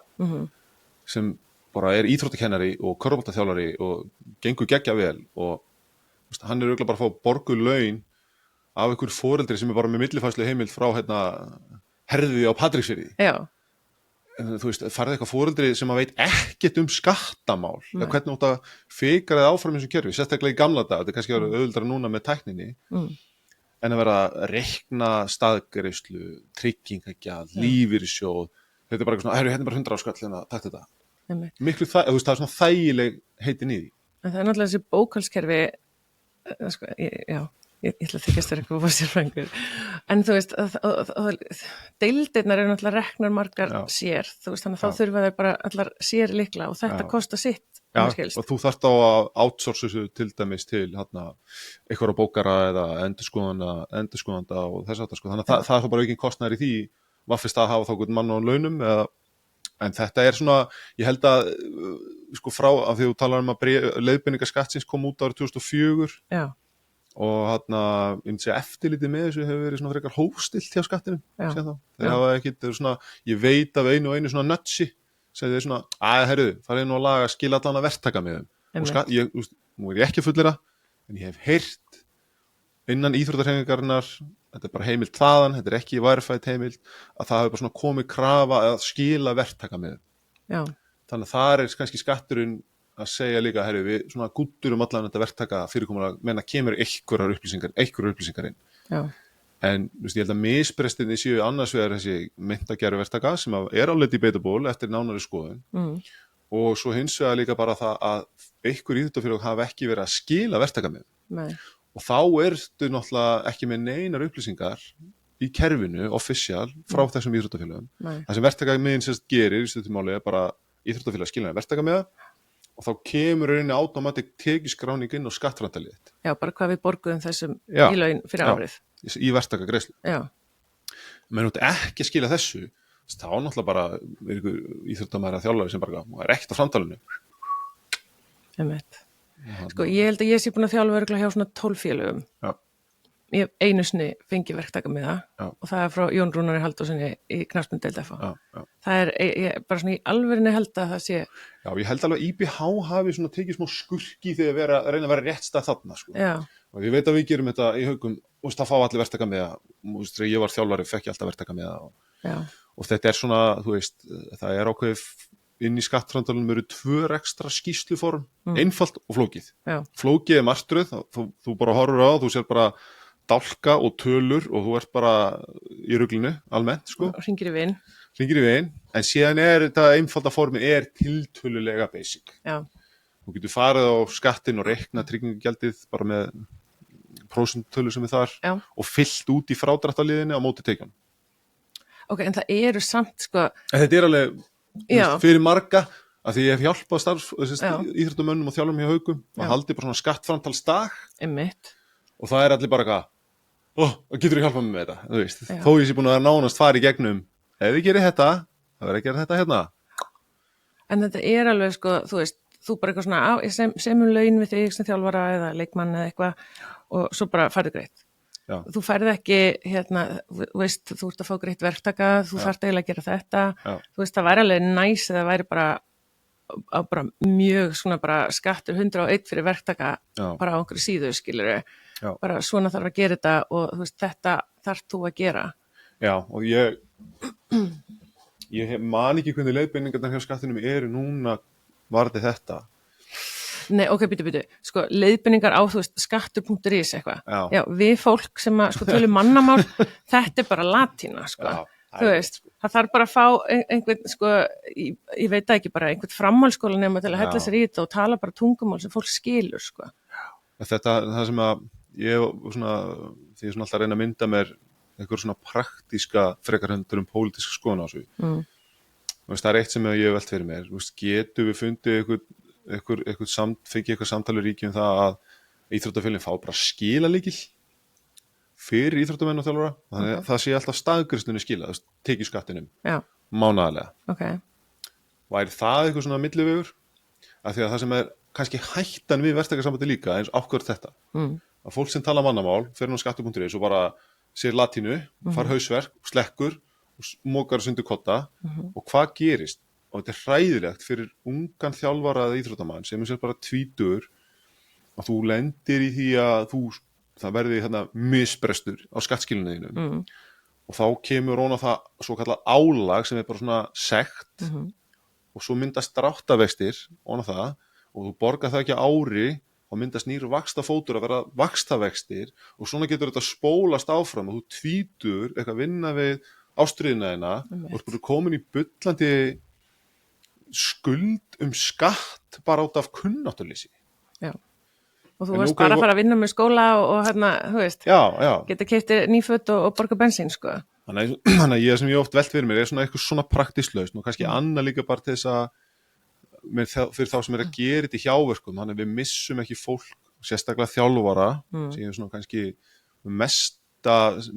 sem bara er íþróttakennari og körfuboltaþjálfari og gengur geggja vel og hann er örugglega bara að fá borguð laun af einhver foreldri sem er bara með millifærslu heimild frá herði á Patreksfirði. Já. Þú veist, farið eitthvað foreldri sem að veit ekkert skattamál, eða hvernig átt að fikra þið áfram eins og kerfi, sérstaklega í gamla dag, þetta er kannski verið auðvöldara núna með tækninni, en að vera að reikna staðgreiðslu, tryggingagjald, lífeyrissjóð, þetta er bara eitthvað svona, hérna er bara 100 áskall, takk þetta. Miklu það er svona þægileg heitin í því. En það er náttúrulega þessi bókhaldskerfi, ég ætla að þykjast þér eitthvað sérfræðingur, en þú veist, deildirnar eru náttúrulega reknar margar sér, þú veist, þannig að þá þurfa þau bara allar sér líkla og þetta kostar sitt. Já, og þú þarft á að outsource þessu til dæmis til einhverja bókara eða endurskoðanda og þess að þannig að það er þá bara ekki kostnaður í því, vaffist að hafa þá einhvern mann á launum en þetta er svona, ég held að frá að því þú talar um að leiðbeiningaskattsins kom út árið 2004 og ég myndi segja eftirlitið með þessu hefur verið svona frekar hófstilt hjá skattinum þeir hafa ekkit, ég veit af einu svona nötsi sem þeir svona, það er nú að laga skila allan að verktaka með þeim og nú er ég ekki að fullera en ég hef heyrt innan íþróttahreyfingarinnar, þetta er bara heimild þaðan, þetta er ekki verified heimild, að það hefur bara svona komið krafa að skila verktaka með þeim. Þannig að það er kannski skatturinn að segja líka, við svona gútturum allan þetta verktaka fyrirkomulag, menn að kemur einhverjar upplýsingar inn. En ég held að misbrestinni séu annars vegar þessi myndagerfi verktaka sem er alveg debatable eftir nánari skoðun og svo hins vegar líka bara það að einhver íþróttafélög hafa ekki verið að skila verktakamiðum. Nei. Og þá ertu náttúrulega ekki með neinar upplýsingar í kerfinu, official, frá þessum íþróttafélögum. Nei. Það sem verktakamiðin sérst gerir í stuttumáli er bara íþróttafélag skilja verktakamiða og þá kemur rauninni automatic tekjuskráning inn á skattframtalið þitt. Já, bara hvað við borguðum þessum Já. í laun fyrir Já. árið. Í verktakagreiðslu. Já, Menn þú ert ekki að skila þessu, þá náttúrulega bara er ykkur íþróttamæður þjálfari sem bara er ekkert á framtalinu. einmitt. Sko, ég held að ég sé búin að þjálfa örugglega hjá svona 12 félögum. Já. Ég hef einu sinni fengið verktakamiða Já. og það er frá Jón Rúnari Halldórssoni í knattspyrnudeild FH. Já. Það er ég bara svona í alvörinni held að það sé, Já, ég held alveg að IBH hafi svona tekið smá skurki þegar að reyna að vera rétt stað þarna, sko. já, Og ég veit að við gerum þetta í Haugum, það fá allir verktakamiða, þegar ég var þjálfari fekk ég alltaf verktakamiða já, og þetta er svona, þú veist, það er ákveðið inn í skattframtalunum eru 2 ekstra skýrsluform, einfalt og flókið. já, Flókið er martröð, þú bara horfur á, þú sér bara dálka og tölur og þú ert bara í ruglinu almennt, sko, og hringir í vin. hringir í veginn, en síðan er þetta einfalda formi er tiltölulega basic. Já, Þú getur farið á skattin og reikna tryggingagjaldið bara með prósentölu sem er þar já. og fyllt út í frádrættaliðinni á móti tekjum. Ok, en það eru samt, sko, En þetta er alveg Já. fyrir marga, að því ég hef hjálpað Já. íþróttamönnum og þjálfum hjá Haugum að haldi bara svona skattframtalsdag einmitt. og það er allir bara eitthvað getur þú hjálpað mér með þetta, þú veist, Já. þó ég sé búin að nánast fara í gegnum, ef ég gerir þetta það verður að gera þetta hérna. En þetta er alveg, sko, þú veist, þú bara eitthvað svona, semum laun við þig sem þjálfara eða leikmann eða eitthvað og svo bara færðu greitt. Já. Þú færð ekki, þú veist, þú ert að fá greitt verktaka, þú þarft eiginlega að gera þetta. Já. Þú veist, það væri alveg næs eða væri bara mjög svona bara skattur 101 fyrir verktaka Já. bara á einhverju síðu, skilurðu. Já. Bara svona þarf að gera þetta og þú veist, þetta þarf þú að gera. Já, og ég man ekki hvernig leiðbeiningarnar hjá skattinum eru núna varði þetta. Nei, ok, býtu, sko, leiðbeiningar á, þú veist, skattur.is eitthvað. Já. Já, við fólk sem að, sko, tölum mannamál, þetta er bara latína, sko. Já, Þú veist, það þarf bara að fá einhvern, sko, ég veit það ekki, bara einhvern framhaldsskóla nema til að hella sér í þetta og tala bara tungumál sem fólk skilur, sko. Þetta, það sem að ég svona, því ég svona alltaf að reyna að mynda mér einhver svona praktíska frekarhendur pólitíska skoðun á þessu. Það er eitt sem ég hef velt fyrir mér, getum við fundið fengið eitthvað samtali ríki um það að íþróttafélagin fá bara skilalykil fyrir íþróttamenn og þjálfara, þannig að það sé alltaf staðgreiðslunni skila, tekið skattinum Já, mánaðarlega. ok, Væri það eitthvað svona millivegur? Af því að það sem er kannski hættan við verktakasambandi líka, eins ákvörð þetta, að fólk sem tala mannamál fer á skattur.is og bara sér latínu, far hausverk, slekkur og mókar sundur kotta og hvað gerist? Og þetta er hræðilegt fyrir ungan þjálfara eða íþróttamann sem er sér bara tvítugur að þú lendir í því að það verði misbrestur á skattskilinu þínum og þá kemur ofan á það svo kallað álag sem er bara svona sekt og svo myndast dráttarvextir ofan á það og þú borgar það ekki á ári og myndast nýr vaxtafótur að vera vaxtavextir og svona getur þetta spólast áfram og þú tvítugur eitthvað vinna við ástriðina þína og þú er komin í bullandi skuld skatt bara át af kunnáttuleysi. já. Og þú varst bara að fara að vinna með skóla og hérna, þú veist, geta keyptir nýföt og borga bensín, sko. Þannig að ég sem ég oft velt fyrir mér er svona eitthvað svona praktísk lausn og kannski annað líka bara til þess að fyrir þá sem er að gera þetta í hjáverkum, þannig að við missum ekki fólk, sérstaklega þjálfara, sem er svona kannski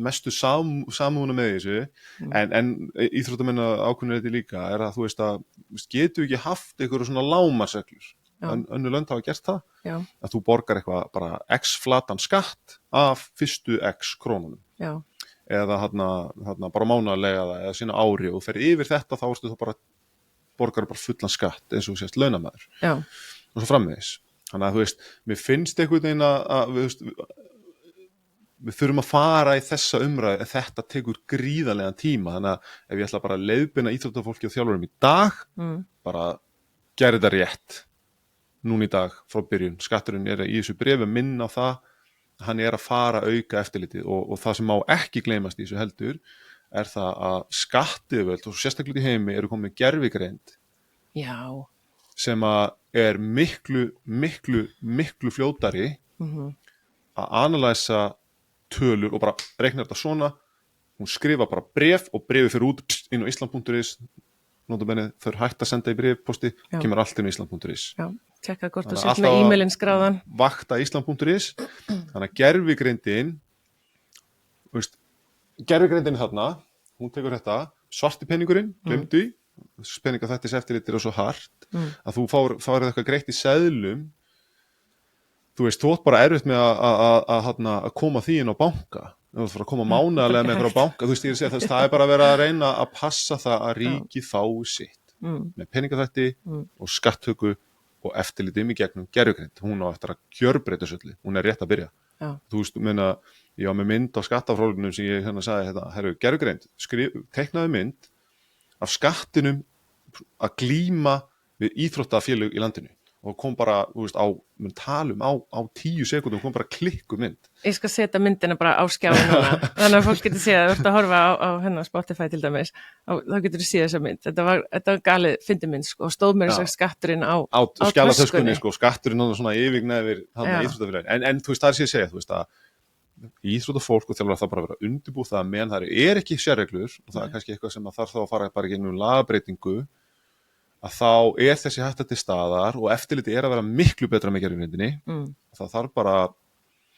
mestu samúna með þessu, en íþróttamenn ákveðnir þetta líka er að þú veist að getum við ekki haft einhverju svona lágmarksreglur, önnur lönd hafa gert það, að þú borgar eitthvað bara x flatan skatt af fyrstu x krónunum. Já. Eða hérna bara mánaðarlega eða sína ári og fer yfir þetta þá ertu þá bara borgar bara fullan skatt eins og sést launamaður. Já. Og svo framvegis. Þannig að þú veist, mér finnst einhvern veginn að við þurfum að fara í þessa umræðu, þetta tekur gríðarlegan tíma, þannig að ef ég ætla bara að leiðbeina íþróttafólki og þjálfurum í dag, bara gera þetta rétt, núna í dag frá byrjun, skatturinn er í þessu bréfi minna á það, hann er að fara auka eftirlitið og það sem má ekki gleymast í þessu heldur, er það að skattyfirvöld og sérstaklega í heimi eru komið gervigreind. Já. sem að miklu fljótari að analysa tölur og bara reikna þetta svona, hún skrifa bara bréf og bréfi fyrir út inn á island.is, notabenni þau hægt að senda í bréfposti, kemur allt inn á island.is. Já, tjekka hvort þú sett með e-mailin skráðan. Vakta island.is, þannig að gervigreindin þarna, hún tekur þetta, svarti peningurinn, glemdu í, peninga þetta eftirlitir og svo hart, að þú fárið eitthvað greitt í seðlum, þú veist, þú átt bara erfitt með að koma því inn á banka, þú ætlar að koma mánaðarlega með einhverja banka, þú veist, ég segja það er bara að vera að reyna að passa það að ríkið fái sitt, með peningaþvætti og skattöku og eftirlitið í gegnum gervigreind, hún á eftir að gjörbreyta svolítið, hún er rétt að byrja. Já. Þú veist, ég á með mynd á skattafrólunum sem ég sagði herru, gervigreind, teiknaði mynd af skattinum að glíma við íþróttafélög í landinu og kom bara, þú veist, á 10 sekúndum kom bara klikku mynd. Ég skal setja myndina bara á skjáin núna, þannig að fólk getur séð, þú ert að horfa á hennar Spotify til dæmis, þá getur þú séð þessa mynd. Þetta var galið fyndimynd, sko, og stóð mér þess að skatturinn á skjalatöskunni, sko, skatturinn svona yfirgnæfir íþróttafélögin. En þú veist, það sé að segja, þú veist, að íþróttafólk og þjálfarar það bara vera undirbúið það meðan það ekki sérreglur og það er kannski eitthvað sem þarf þá að fara bara gegnum lagabreytingu, að þá þessi hætta til staðar og eftirliti að vera miklu betra með gervigreindinni. Það þarf bara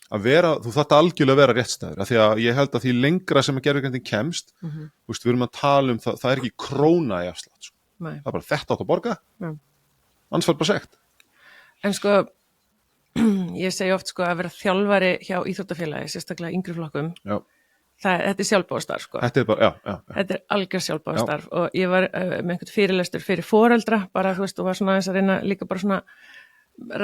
að vera, þú þarft algjörlega að vera réttstæður, af því að ég held að því lengra sem að gervigreindin kemst, þú veist, við erum að tala það er ekki króna í afslátt, sko. Það er bara þetta átt að borga, annars fær bara sekt. En sko, ég segi oft sko að vera þjálfari hjá íþróttafélagi, sérstaklega yngri flokkum. Já. Þetta er sjálfboðastarf, sko. Þetta er bara, já. Þetta er algjör sjálfboðastarf og ég var með einhvern fyrirlestur fyrir foreldra, bara þú veist, og var svona aðeins að reyna líka bara svona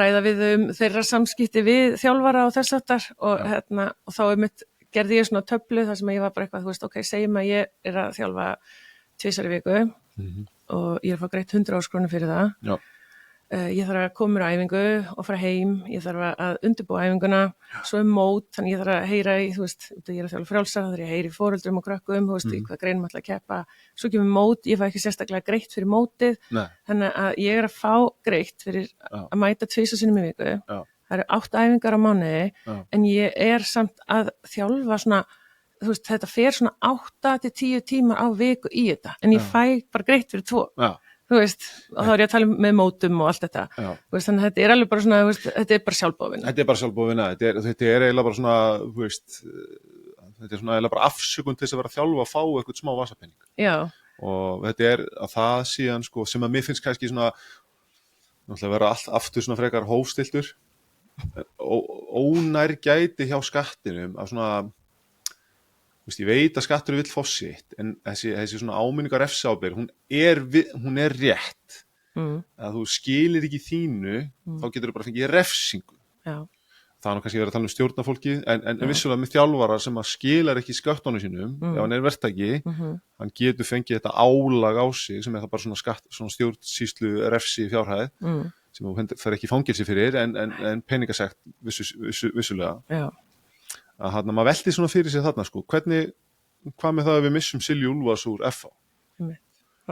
ræða við þeirra samskipti við þjálfara og þess aftar og og þá gerði ég svona töflu þar sem ég var bara eitthvað, þú veist, ok, segjum að ég er að þjálfa 2 í viku og ég er að fá greitt 100.000 krónur fyrir það. Já. Ég þarf að koma mér á æfingu og fara heim, ég þarf að undirbúa æfinguna, svo mót, þannig ég þarf að heyra í, þú veist, ég er að þjálfa frjálsar, þá þarf ég að heyra í foreldrum og krökkum, þú veist, í hvað greinum ætla að keppa, svo kemur mót, ég fæ ekki sérstaklega greitt fyrir mótið, þannig að ég er að fá greitt fyrir að mæta 2 sinnum í viku, það eru 8 æfingar á mánuði, en ég er samt að þjálfa svona, þú veist, þetta fer svona 8 til 10 tímar á viku í þetta, en ég fæ bara greitt fyrir 2. Þú veist, og þá er ég að tala með mótum og allt þetta. Þú veist, þannig að þetta er alveg bara svona, þú veist, þetta er bara sjálfboðvinna. Þetta er bara sjálfboðvinna, þetta er eiginlega bara svona, þú veist, þetta er svona eiginlega bara afsökun til þess að vera að þjálfa að fá eitthvað smá vasapenning. Já. Og þetta er að það síðan, sko, sem að mér finnst kannski svona, náttúrulega vera aftur svona frekar hófstiltur, ónærgæti hjá skattinum af svona, ég veit að skattur vill fá sitt en þessi svona áminningar refsiábyrgð hún er rétt að þú skilir ekki þínu þá getur þú bara fengið refsingu. Já. Það er nú kannski verið að tala stjórnarfólki en vissulega með þjálfara sem að skilar ekki skattunum sínum ef hann er verktaki hann getur fengið þetta álag á sig sem það bara svona stjórnsýslu refsi fjárhæð sem þú fer ekki í fangelsi fyrir en peningasekt vissulega. Já. Að maður velti svona fyrir sig þarna, sko, hvað með það ef við missum Silju Úlfars úr FH?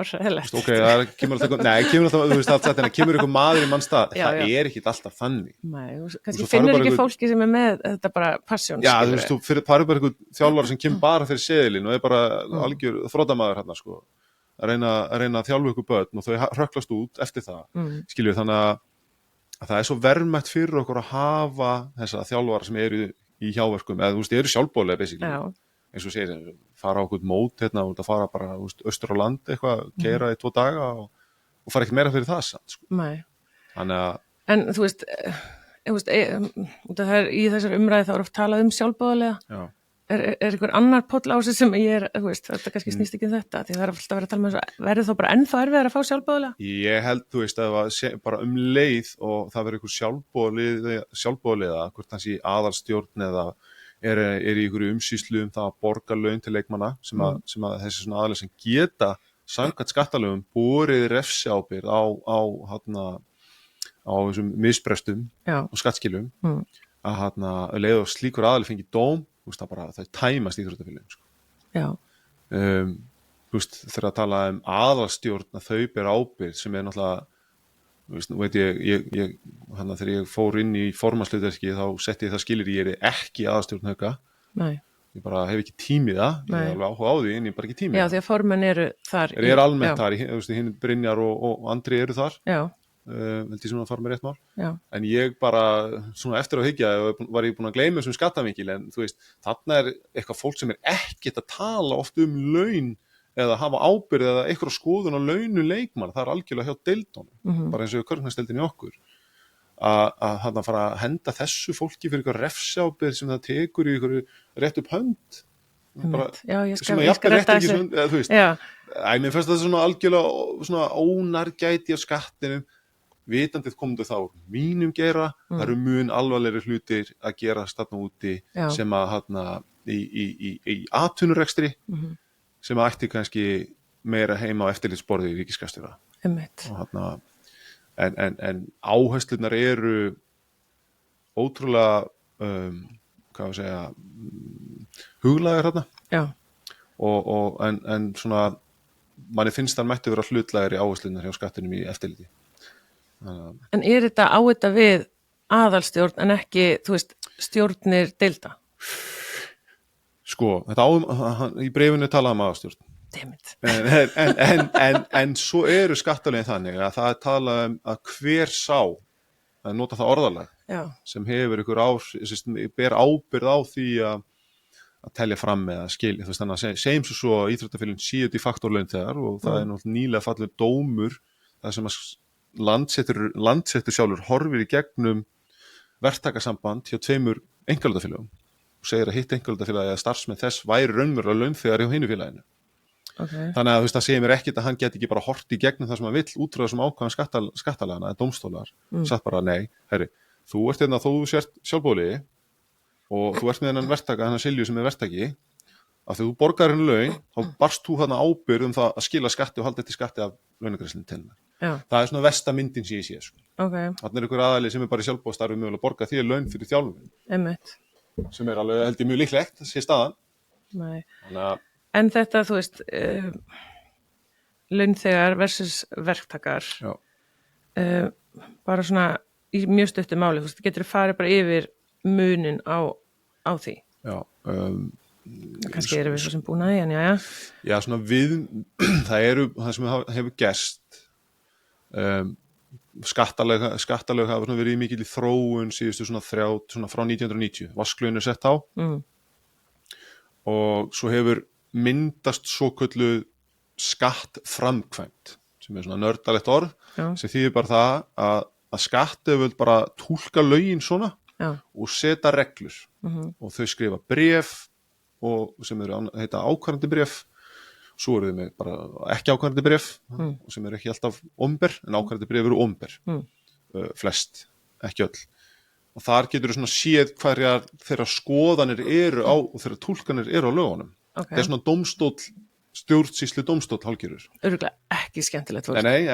Ok, það kemur alltaf, kemur ykkur maður í mann stað, það er ekki alltaf þannig. Nei, kannski finnur ekki fólki sem er með þetta bara passion. Já, þú veist, þú farið bara ykkur þjálfara sem kemur bara fyrir seðilinn og er bara algjör þróttamaður hérna, sko, að reyna að þjálfa ykkur börn og þau hrökklast út eftir það, skiljum þannig að það er svo verðmætt fyrir okkur að hafa þessa þjálfara sem eru í hjáverkum, eða þú veist, eru sjálfboðlega basically, eins og segir, fara á okkur mót hérna og fara bara, þú veist, austur á land eitthvað, keyra í 2 daga og fara ekkert meira fyrir það samt, sko. Nei. Þannig að en þú veist, það er í þessar umræði þá er oft talað sjálfboðlega. Já. Er einhver annar póll á sig sem ég þú veist, þetta kannski snýst ekki þetta, því það er alltaf að vera að tala með þess að verður þá bara ennþá erfiðar að fá sjálfboðlega? Ég held, þú veist, að bara leið og það verður einhver sjálfboðlega, hvort hans í aðalstjórn eða er í einhverju umsýslu það að borga laun til leikmanna sem að þessi svona aðalega sem geta samkvæmt skattalögum borið refsiábyrgð á þessum misbrestum og skattskilum að leið og slíkur aðalega fengi dóm það tæmast íþróttafélögum, sko. Já. Þú veist, þegar að tala aðalstjórn að þau ber ábyrgð sem er náttúrulega Nú veit ég hann að þegar ég fór inn í formannshlutverki þá setti ég það skilir ég ekki aðstjórn Hauka. Nei. Ég bara hef ekki tími það, ég hef alveg áhuga á því en ég bara ekki tími Já, því að formenn eru þar. Þeir almennt þar, hinn Brynjar og Andri eru þar. Já. Held ég svona að fara með rétt mál. Já. En ég bara, svona eftir að hyggja, var ég búin að gleyma þessum skattamikil en þú veist, þarna eitthvað fólk sem ekkert að tala oft laun eða hafa ábyrgð eða eitthvað skoðun á launu leikmann, það algjörlega hjá deildunum, bara eins og körfnasteldin í okkur að hann fara að henda þessu fólki fyrir eitthvað refsábyrgð sem það tekur í eitthvað rétt upp hönd bara, já, ég skal rétt ekki svona, þú veist, mér finnst það svona algjörlega svona ónargæti af skattinum, vitandið komdu þá mínum gera, það eru mun alvarlegri hlutir að gera þarna úti sem að í atvinnurekstri sem ætti kannski meira heima á eftirlitsborði í ríkisskattstjóra. Og en áherslunar eru ótrúlega hvað að segja huglægir þarna. Já. En svona manni finnst það mætti vera hlutlægir í áherslunar hjá skattinum í eftirliti. En þetta á þetta við aðalstjórn en ekki, þú veist, stjórnir deilda? Sko, í bréfinu talaði aðalstjórn. En svo eru skattalögin þannig að það talað að hver sá, að nota það orðalag, sem hefur ykkur ber ábyrgð á því að telja fram með að skilja. Þú veist, þannig að segjum svo að íþróttafélögin séu de facto launþegar og það náttúrulega nýlega fallið dómur það sem að Landsréttur sjálfur horfir í gegnum verktakasamband hjá 2 einkahlutafélögum og segir að hitt einkahlutafélagi eða starfsmenn þess væri raunverulega launþegar hjá hinu félaginu. Okay. Þannig að þú veist, það segir mér ekkert að hann geti ekki bara hort í gegnum það sem hann vill út frá þessum ákvæðum skattalagana eða dómstólar. Satt bara, nei, herri, þú ert hérna þó þú sért sjálfboðaliði og þú ert með hennan verktaka, hennan Silju sem verktaki, að þegar þú borgar henni laun, þá barst þú þarna ábyrgð það að skila skatti og halda eftir skatti af launagreiðslunni til hennar. Það svona versta myndin sem ég sé. Okay. Þarna ykkur aðali sem bara sjálfboðastarfi mögulega borga því laun fyrir þjálfun. Sem alveg held ég mjög líklegt, sé staðan. Nei. En þetta, þú veist, launþegar versus verktakar, bara svona í mjög stuttu máli, þú veist, getur þú farið bara yfir munin á því? Já. Kannski erum við svo sem búin að því, en já. Já, svona það sem hefur gerst, skattalög hafa verið mikil í þróun síðustu svona frá 1990 vasklögin sett á og svo hefur myndast svokölluð skattframkvæmd sem svona nördalegt orð sem þýðir bara það að skattyfirvöld bara túlka lögin svona og setja reglur og þau skrifa bréf og sem heita ákvarðandi bréf. Svo eru þið með bara ekki ákvarðandi bréf sem eru ekki alltaf opinber en ákvarðandi bréf eru opinber flest, ekki öll og þar getur þú svona séð hverjar þeirra skoðanir eru á og þeirra túlkanir eru á lögunum. Það svona dómstóll, stjórnsýslu dómstóll hálfgerður. Örugglega ekki skemmtilegt fólk. Nei,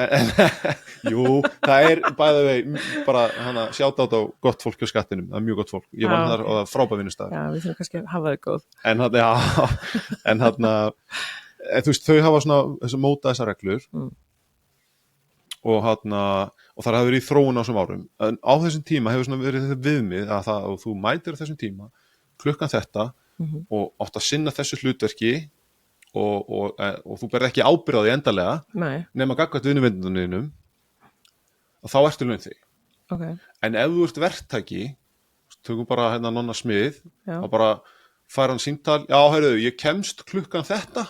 jú, það bæði vei bara hana sjátt á gott fólk á skattinum, það mjög gott fólk. Ég vann þar og það frábær vinnustæður. Já, við þurfum kannski að hafa það góð. En þú veist, þau hafa svona þess að móta þessar reglur og þar hafa verið í þróun á þessum árum en á þessum tíma hefur svona verið þetta viðmið að þú mætir á þessum tíma klukkan þetta og átt að sinna þessu hlutverki og þú berð ekki ábyrgð á því endalega nema gagnvart vinnuvendunum og þá ertu launþegi. En ef þú ert verktaki tökum bara hérna Nonna Smið og bara fær hann símtal, já heyrðu, ég kemst klukkan þetta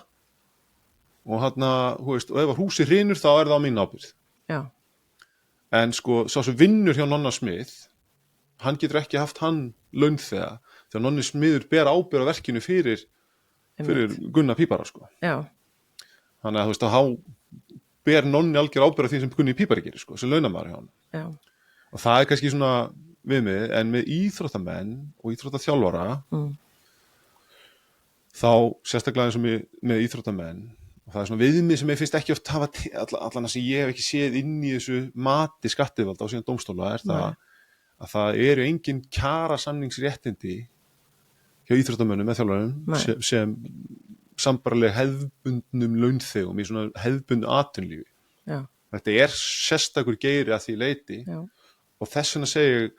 og þú veist, og ef húsið hrynur þá það á mín ábyrgð. Já. En sko, sá sem vinnur hjá Nonna Smið, hann getur ekki haft hann launþega, þegar Nonni Smiður ber ábyrgð á verkinu fyrir Gunna Pípara, sko. Já. Þannig að þú veist, þá ber Nonni algjör ábyrgð á því sem Gunni Pípari gerir, sko, sem launamaður hjá hann. Já. Og það kannski svona viðmið, en með íþróttamenn og íþróttaþjálfara, þá sérstaklega eins og með íþróttamenn, og það svona viðmið sem ég finnst ekki oft hafa allan að sem ég hef ekki séð inn í þessu mati skattyfirvalda á síðan dómstóla að það eru engin kjarasamningsréttindi hjá íþróttamönnum með þjálfarum sem sambarileg hefðbundnum launþegum í svona hefðbundnu atvinnulífi. þetta sérstakur geiri að því leiti Já. og þess vegna segi ég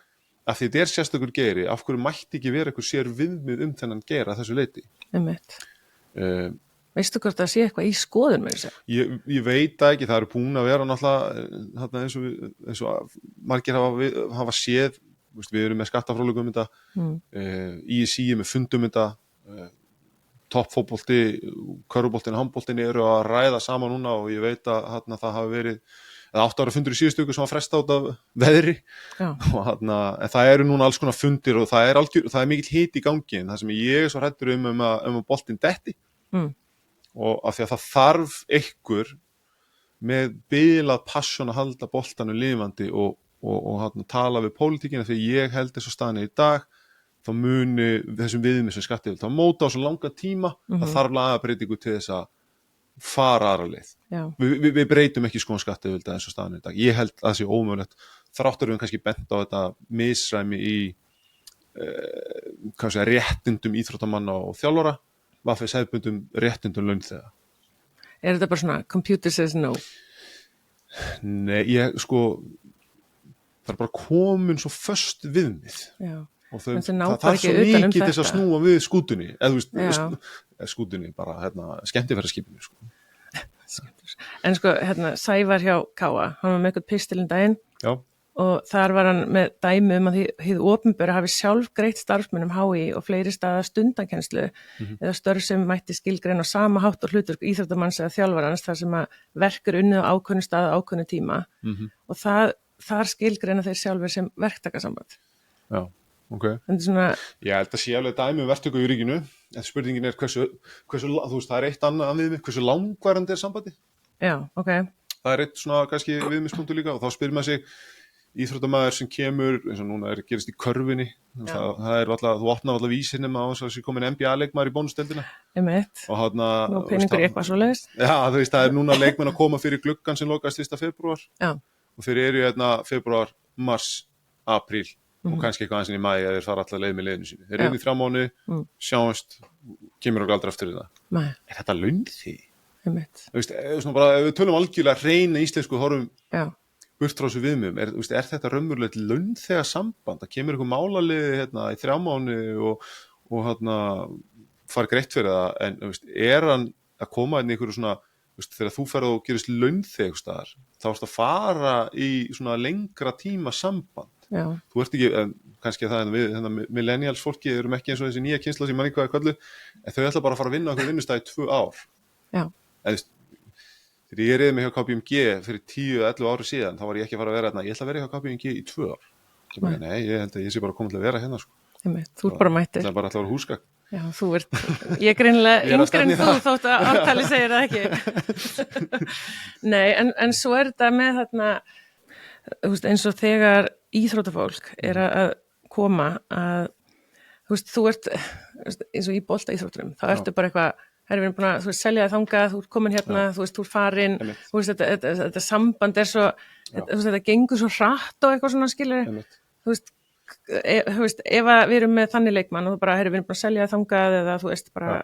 að því þetta sérstakur geiri, af hverju mætti ekki vera einhver sér viðmið þennan geira að þessu leiti? Einmitt. Uh, Veistu hvort það sé eitthvað í skoðun með þessu? ég veit það ekki, það eru búin að vera náttúrulega eins og margir hafa séð, við erum með skattafrólögum þetta, ISI með fundum þetta, toppfótbolti, körfuboltin og handboltin eru að ræða saman núna og ég veit að það hafi verið 8 ára fundur í síðustu viku sem var fresta út af veðri og en það eru núna alls konar fundir og það er mikill hiti í gangi en það sem ég er svo hræddur að boltinn detti og af því að það þarf einhver með bilað passion að halda boltanum lifandi og tala við pólitíkina því ég held þessu staðinu í dag þá muni þessum viðmið sem skattyfirvöld þá móta á svo langa tíma það þarf lagabreytingu til þess að fara aðra leið. Við breytum ekki skattyfirvöld eins og staðinu í dag. Ég held að það sé ómögulegt. Þráttur við kannski bent á þetta misræmi í réttindum íþróttamanna og þjálfara var fyrir hefðbundum réttindum launþega. Er þetta bara svona computer says no? Nei, það er bara komin svo föst viðmið. Já. Og það er svo mikið þess að snúa við skútunni eða skútunni bara skemmtiferðarskipinu En Sævar hjá Káa hann var með eitthvað pistilinn daginn og þar var hann með dæmi að hið opinbera hafi sjálf greitt starfsmönnum HÍ og fleiri staða stundakennslu eða störf sem mætti skilgreina á sama hátt og hlutverk íþróttamanns eða þjálfarans þar sem að verk unnið á ákveðnu stað á ákveðnu tíma og þar skilgreina þeir sjálfur sem verktakasamband. Já. Okay. Ég held að sé alveg dæmi verktöku í ríkinu en spurningin er hversu þú veist, það er eitt annað við mig, hversu langvarandi sambandi? Já, ok. Það er eitt svona kannski viðmispunktur líka og þá spyrir maður sig íþróttamaður sem kemur eins og núna gerist í körfunni það er alltaf, þú opnar alltaf vísinum á þess að það komin NBA-leikmaður í bónusdeildina og nú peningur í eitthvað svoleiðis þú veist, það er núna leikmenn að koma fyrir gluggan sem lokast 1. febrúar og þeir eru febrúar, mars, apríl og kannski eitthvað aðeins í maí að þeir fara alltaf leið með leiðinu sínu. Þeir eru í 3 mánuði, sjáumst, kemur okkur aldrei aftur í það. Nei. Er þetta launþegi? Ef við tölum algjörlega hreina íslensku horfum burt frá þessu viðmiðum, er þetta raunverulegt launþega samband? Það kemur eitthvað málaliði í 3 mánuði og fara greitt fyrir það, en er hann að koma inn í einhverju svona, þegar þú ferð og gerist launþegi einhvers staðar, þá ertu að fara í svona lengra tíma samband. Já. Þú ert ekki, kannski það við millennials fólki erum ekki eins og þessi nýja kynslóð sem mann eitthvað köllu, en þau ætla bara að fara að vinna okkur vinnustæði 2 ár. Já. Þegar ég reyði mig hjá KPMG fyrir 10-11 ári síðan, þá var ég ekki að fara að vera ég ætla að vera hjá KPMG í 2 ár. Nei, ég held að ég sé bara komið til að vera hérna Þú ert bara mættir. Það er bara alltaf að vera húsgagn. Já, þú ert, ég er greinilega yngri en þú þótt að ártali segir það ekki. Nei, en svo er þetta með eins og þegar íþróttafólk er að koma að þú ert eins og í bolta íþrótturum þá ertu bara eitthvað, við erum búin að selja það þangað, þú ert komin hérna, þú ert farin þetta samband er svo þetta gengur svo hratt og eitthvað svona skilur ef við erum með þannig leikmann og þú bara, við erum búin að selja það þangað eða þú veist bara,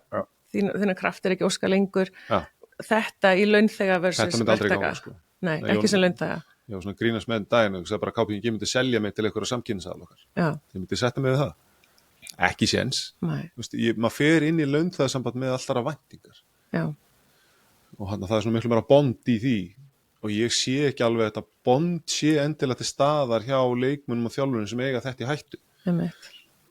þína kraft er ekki óska lengur þetta í launþega versus verktaka Nei, ekki sem launþega Já, svona grínast með daginn og það bara KPMG myndi selja mig til einhverja samkynnisaðal okkar. Þið myndi setja mig við það. Ekki séns. Maður fer inn í launþegasamband með alltaf væntingar. Já. Og það er svona miklu meira bond í því og ég sé ekki alveg að þetta bond sé endilega til staðar hjá leikmönnum og þjálfurum sem eiga þetta í hættu.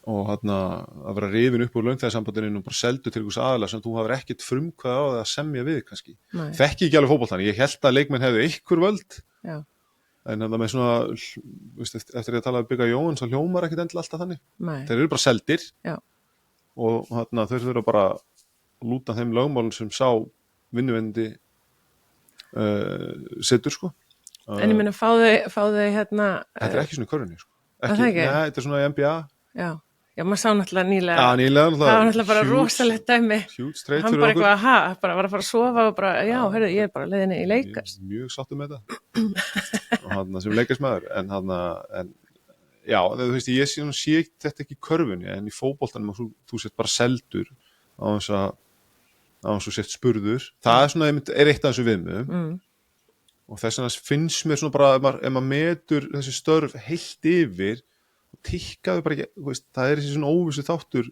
Og að vera rifin upp úr launþegasambandinu og bara seldu til einhvers aðila sem þú hafur ekkert frumkvæði á það að semja við kannski. Þekki ekki alveg fótboltann. Ég held að leikmenn hefðu einhver völd. Já. En það með svona, eftir að tala um Bigga Jóhanns, þá hljómar ekkert endilega alltaf þannig. Nei. Þeir eru bara seldir og þau þurfa bara að lúta þeim lögmálum sem sá vinnuvendi setur En ég meina, fá þau Þetta er ekki svona í körfunni Nei, þetta er svona í NBA. Já, maður sá náttúrulega nýlega. Nýlega. Það var náttúrulega bara rosalegt dæmi. Hann bara eitthvað, bara var að fara að sofa og bara, heyrðu, ég er bara leiðinni í leikars. Mjög sáttur með þetta. Og sem leikarsmaður. En já, þú veist, ég sé þetta ekki í körfunni, en í fótboltanum þú sett bara seldur á þess að þú sett spurður. Það er svona, er eitt af þessu viðmiðum. og þess vegna finnst mér svona bara ef maður metur þessi störf heilt yfir og tikkaðu bara ekki, veist, það þessi svona óvissu þáttur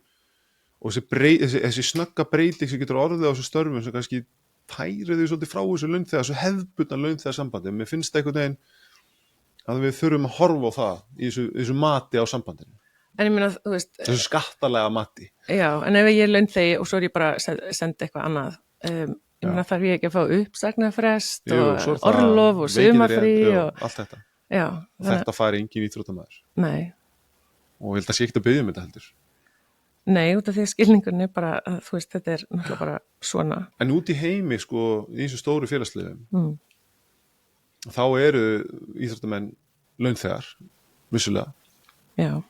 og þessi snögga breyting sem getur orðið á þessu störfum sem kannski tæri þau svolítið frá þessu launþega, þessu hefðbundna launþega sambandi. Mér finnst einhvern veginn að við þurfum að horfa á það í þessu mati á sambandinu. En ég meina, þú veist... Þessu skattalega mati. Já, en ef ég er launþegi og svo er ég bara að senda eitthvað annað, ég meina þarf ég ekki að fá uppsagnarfrest og orlof og sumarfrí og... Allt þetta. Já. Þetta færi engin íþróttamaður. Nei. Og ég held að sé ekkert að biðja þetta heldur. Nei, út af því að skilningunni bara, þú veist, þetta er náttúrulega bara svona. En út í heimi, sko, í þessu stóru félagsliðum, þá eru íþróttamenn launþegar, vissulega. Já.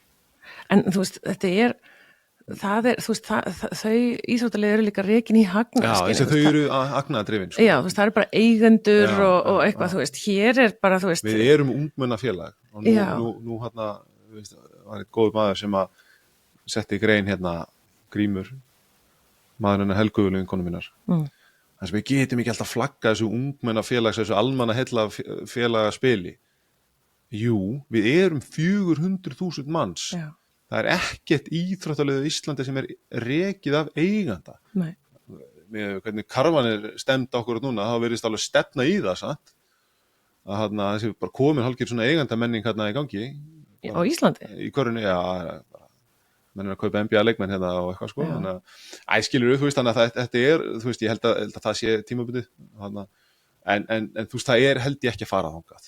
En þú veist, þú veist, þau íþróttalið eru líka rekin í hagnaðarskyni. Já, þau eru hagnaðardrifin. Sko. Já, þú veist, það eru bara eigendur og eitthvað, þú veist, hér er bara, þú veist... Við erum ungmennafélag og nú hérna, veist, var eitt góður maður sem að setti í grein hérna Grímur, maður hennar Helguðulegin konu mínar. Þess að við getum ekki alltaf flagga þessu ungmennafélags, þessu almannaheillafélaga spili. Jú, við erum 400.000 manns. Já. Það ekkert íþróttalið á Íslandi sem rekið af eiganda. Nei. Með hvernig karvan stemd okkur núna, þá verðist alveg stefna í það, sant? Að þessi bara komin hálfgerð svona eigandamenning hérna í gangi. Á Íslandi? Í körunni, já, menn að kaupa NBA-leikmenn hérna og eitthvað, sko. Þannig að, skilur þú veist, þannig að þetta þú veist, ég held að það sé tímabundið. En þú veist, það held ég ekki að fara þangað.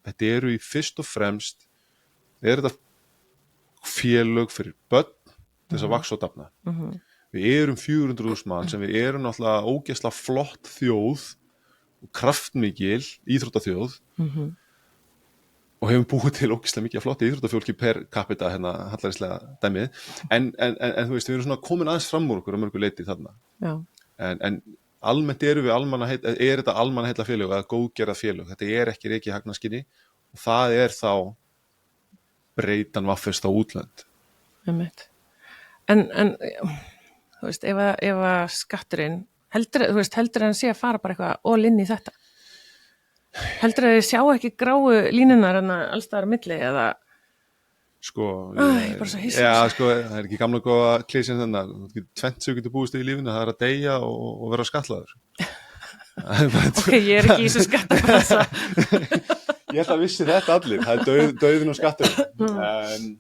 Þetta eru í fyrst og fremst, þetta félög fyrir börn til þess að vaksa og dafna. Við erum 400.000 mann sem við erum náttúrulega ógeðslega flott þjóð og kraftmikil íþróttaþjóð og hefum búið til ógeðslega mikið flott íþróttafólki per capita hérna hallaríslega dæmið en þú veist, við erum svona komin aðeins fram úr okkur á mörgu leiti þarna. Já. En almennt erum við þetta almannaheilla félög eða góðgerða félög. Þetta ekki rekið hagnaðarskyni og það þá breytan vaffist á útlönd. En þú veist, ef að skatturinn heldur hann sé að fara bara eitthvað all inn í þetta? Heldur að þið sjá ekki gráu línunar alls staðar á milli eða sko, ég bara svo hissa. Já, sko, það ekki gamla góða klísjan þannig, tvennt sem getur búist í lífinu, það að deyja og vera skatlaður. Ok, ég ekki í þessu skattapassa. Ég held að vissi þetta allir, það dauðin og skatturinn. En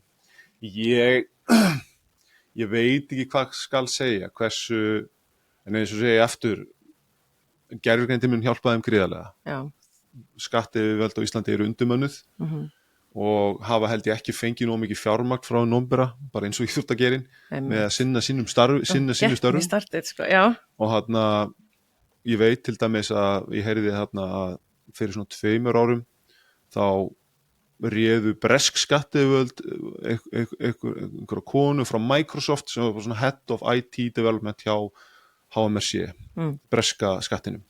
ég veit ekki hvað skal segja, hversu, en eins og segja aftur, gervigreindin mun hjálpa þeim gríðarlega. Já. Skattyfirvöld á Íslandi eru undurmönnuð og hafa held ég ekki fengið nóg mikið fjármagn frá nómbera, bara eins og íþróttageirinn, með að sinna sínu störfum. Sko, já. Og ég veit til dæmis að ég heyrði að fyrir svona 2 árum þá réðu bresk skattyfirvöld einhverja konu frá Microsoft sem var svona Head of IT Development hjá HMRC, breska skattinum.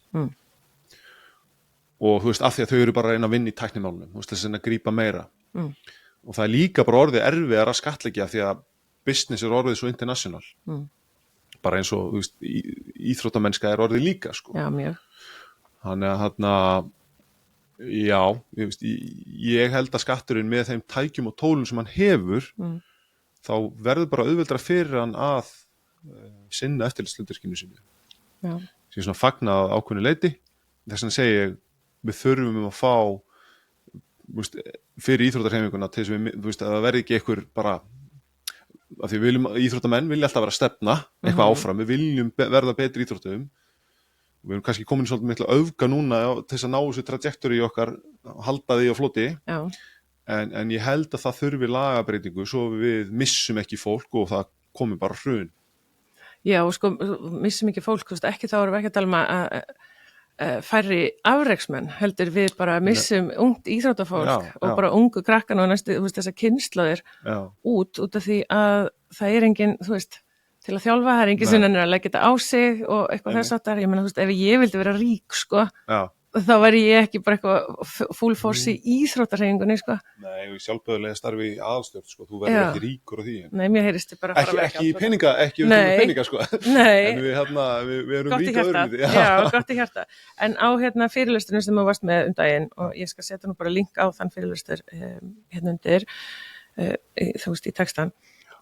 Og þú veist, af því að þau eru bara að reyna að vinna í tæknimálunum, þú veist, þess að grípa meira. Og það líka bara orðið erfiðar að skattleggja því að business orðið svo international. Bara eins og, þú veist, íþróttamennska orðið líka, sko. Já, mjög. Þannig að já, ég held að skatturinn með þeim tækjum og tólum sem hann hefur, þá verður bara auðveldara fyrir hann að sinna eftirlitshlutverkinu sínu. Já. Sér svona fagna á ákveðnu leiti, þess vegna segi ég, við þurfum að fá fyrir íþróttarhreyfinguna til þess að það verði ekki einhver bara af því íþróttamenn vilja alltaf vera að stefna eitthvað áfram, við viljum verða betri íþróttum við erum kannski komin svolítið miklu öfga núna til þess að ná þessu trajektori í okkar halda því á floti en ég held að það þurfi lagabreytingu svo við missum ekki fólk og það komi bara hrun. Já, og sko, missum ekki fólk, ekki þá erum við ekki að tala um að færri afreksmenn heldur við bara missum ungt íþróttafólk og bara ungu krakkan og næstu, þú veist, þessar kynslóðir út af því að það engin, þú veist, til að þjálfa, það engin sem að leggja þetta á sig og eitthvað þess aftar, ég meina, þú veist, ef ég vildi vera rík, sko, þá væri ég ekki bara eitthvað full force í íþróttahreyfingunni, sko. Nei, og í sjálfböðulega starfi í aðalstjórn, sko, þú verður ekki ríkur á því. Nei, mér heyrist bara að fara ekki í peninga, ekki um peninga, sko. Nei. En við erum ríka öðrum. Já, gott í hjarta. En á fyrirlesturinn sem þú varst með daginn, og ég skal setja nú bara link á þann fyrirlestur undir, þú veist, í textan,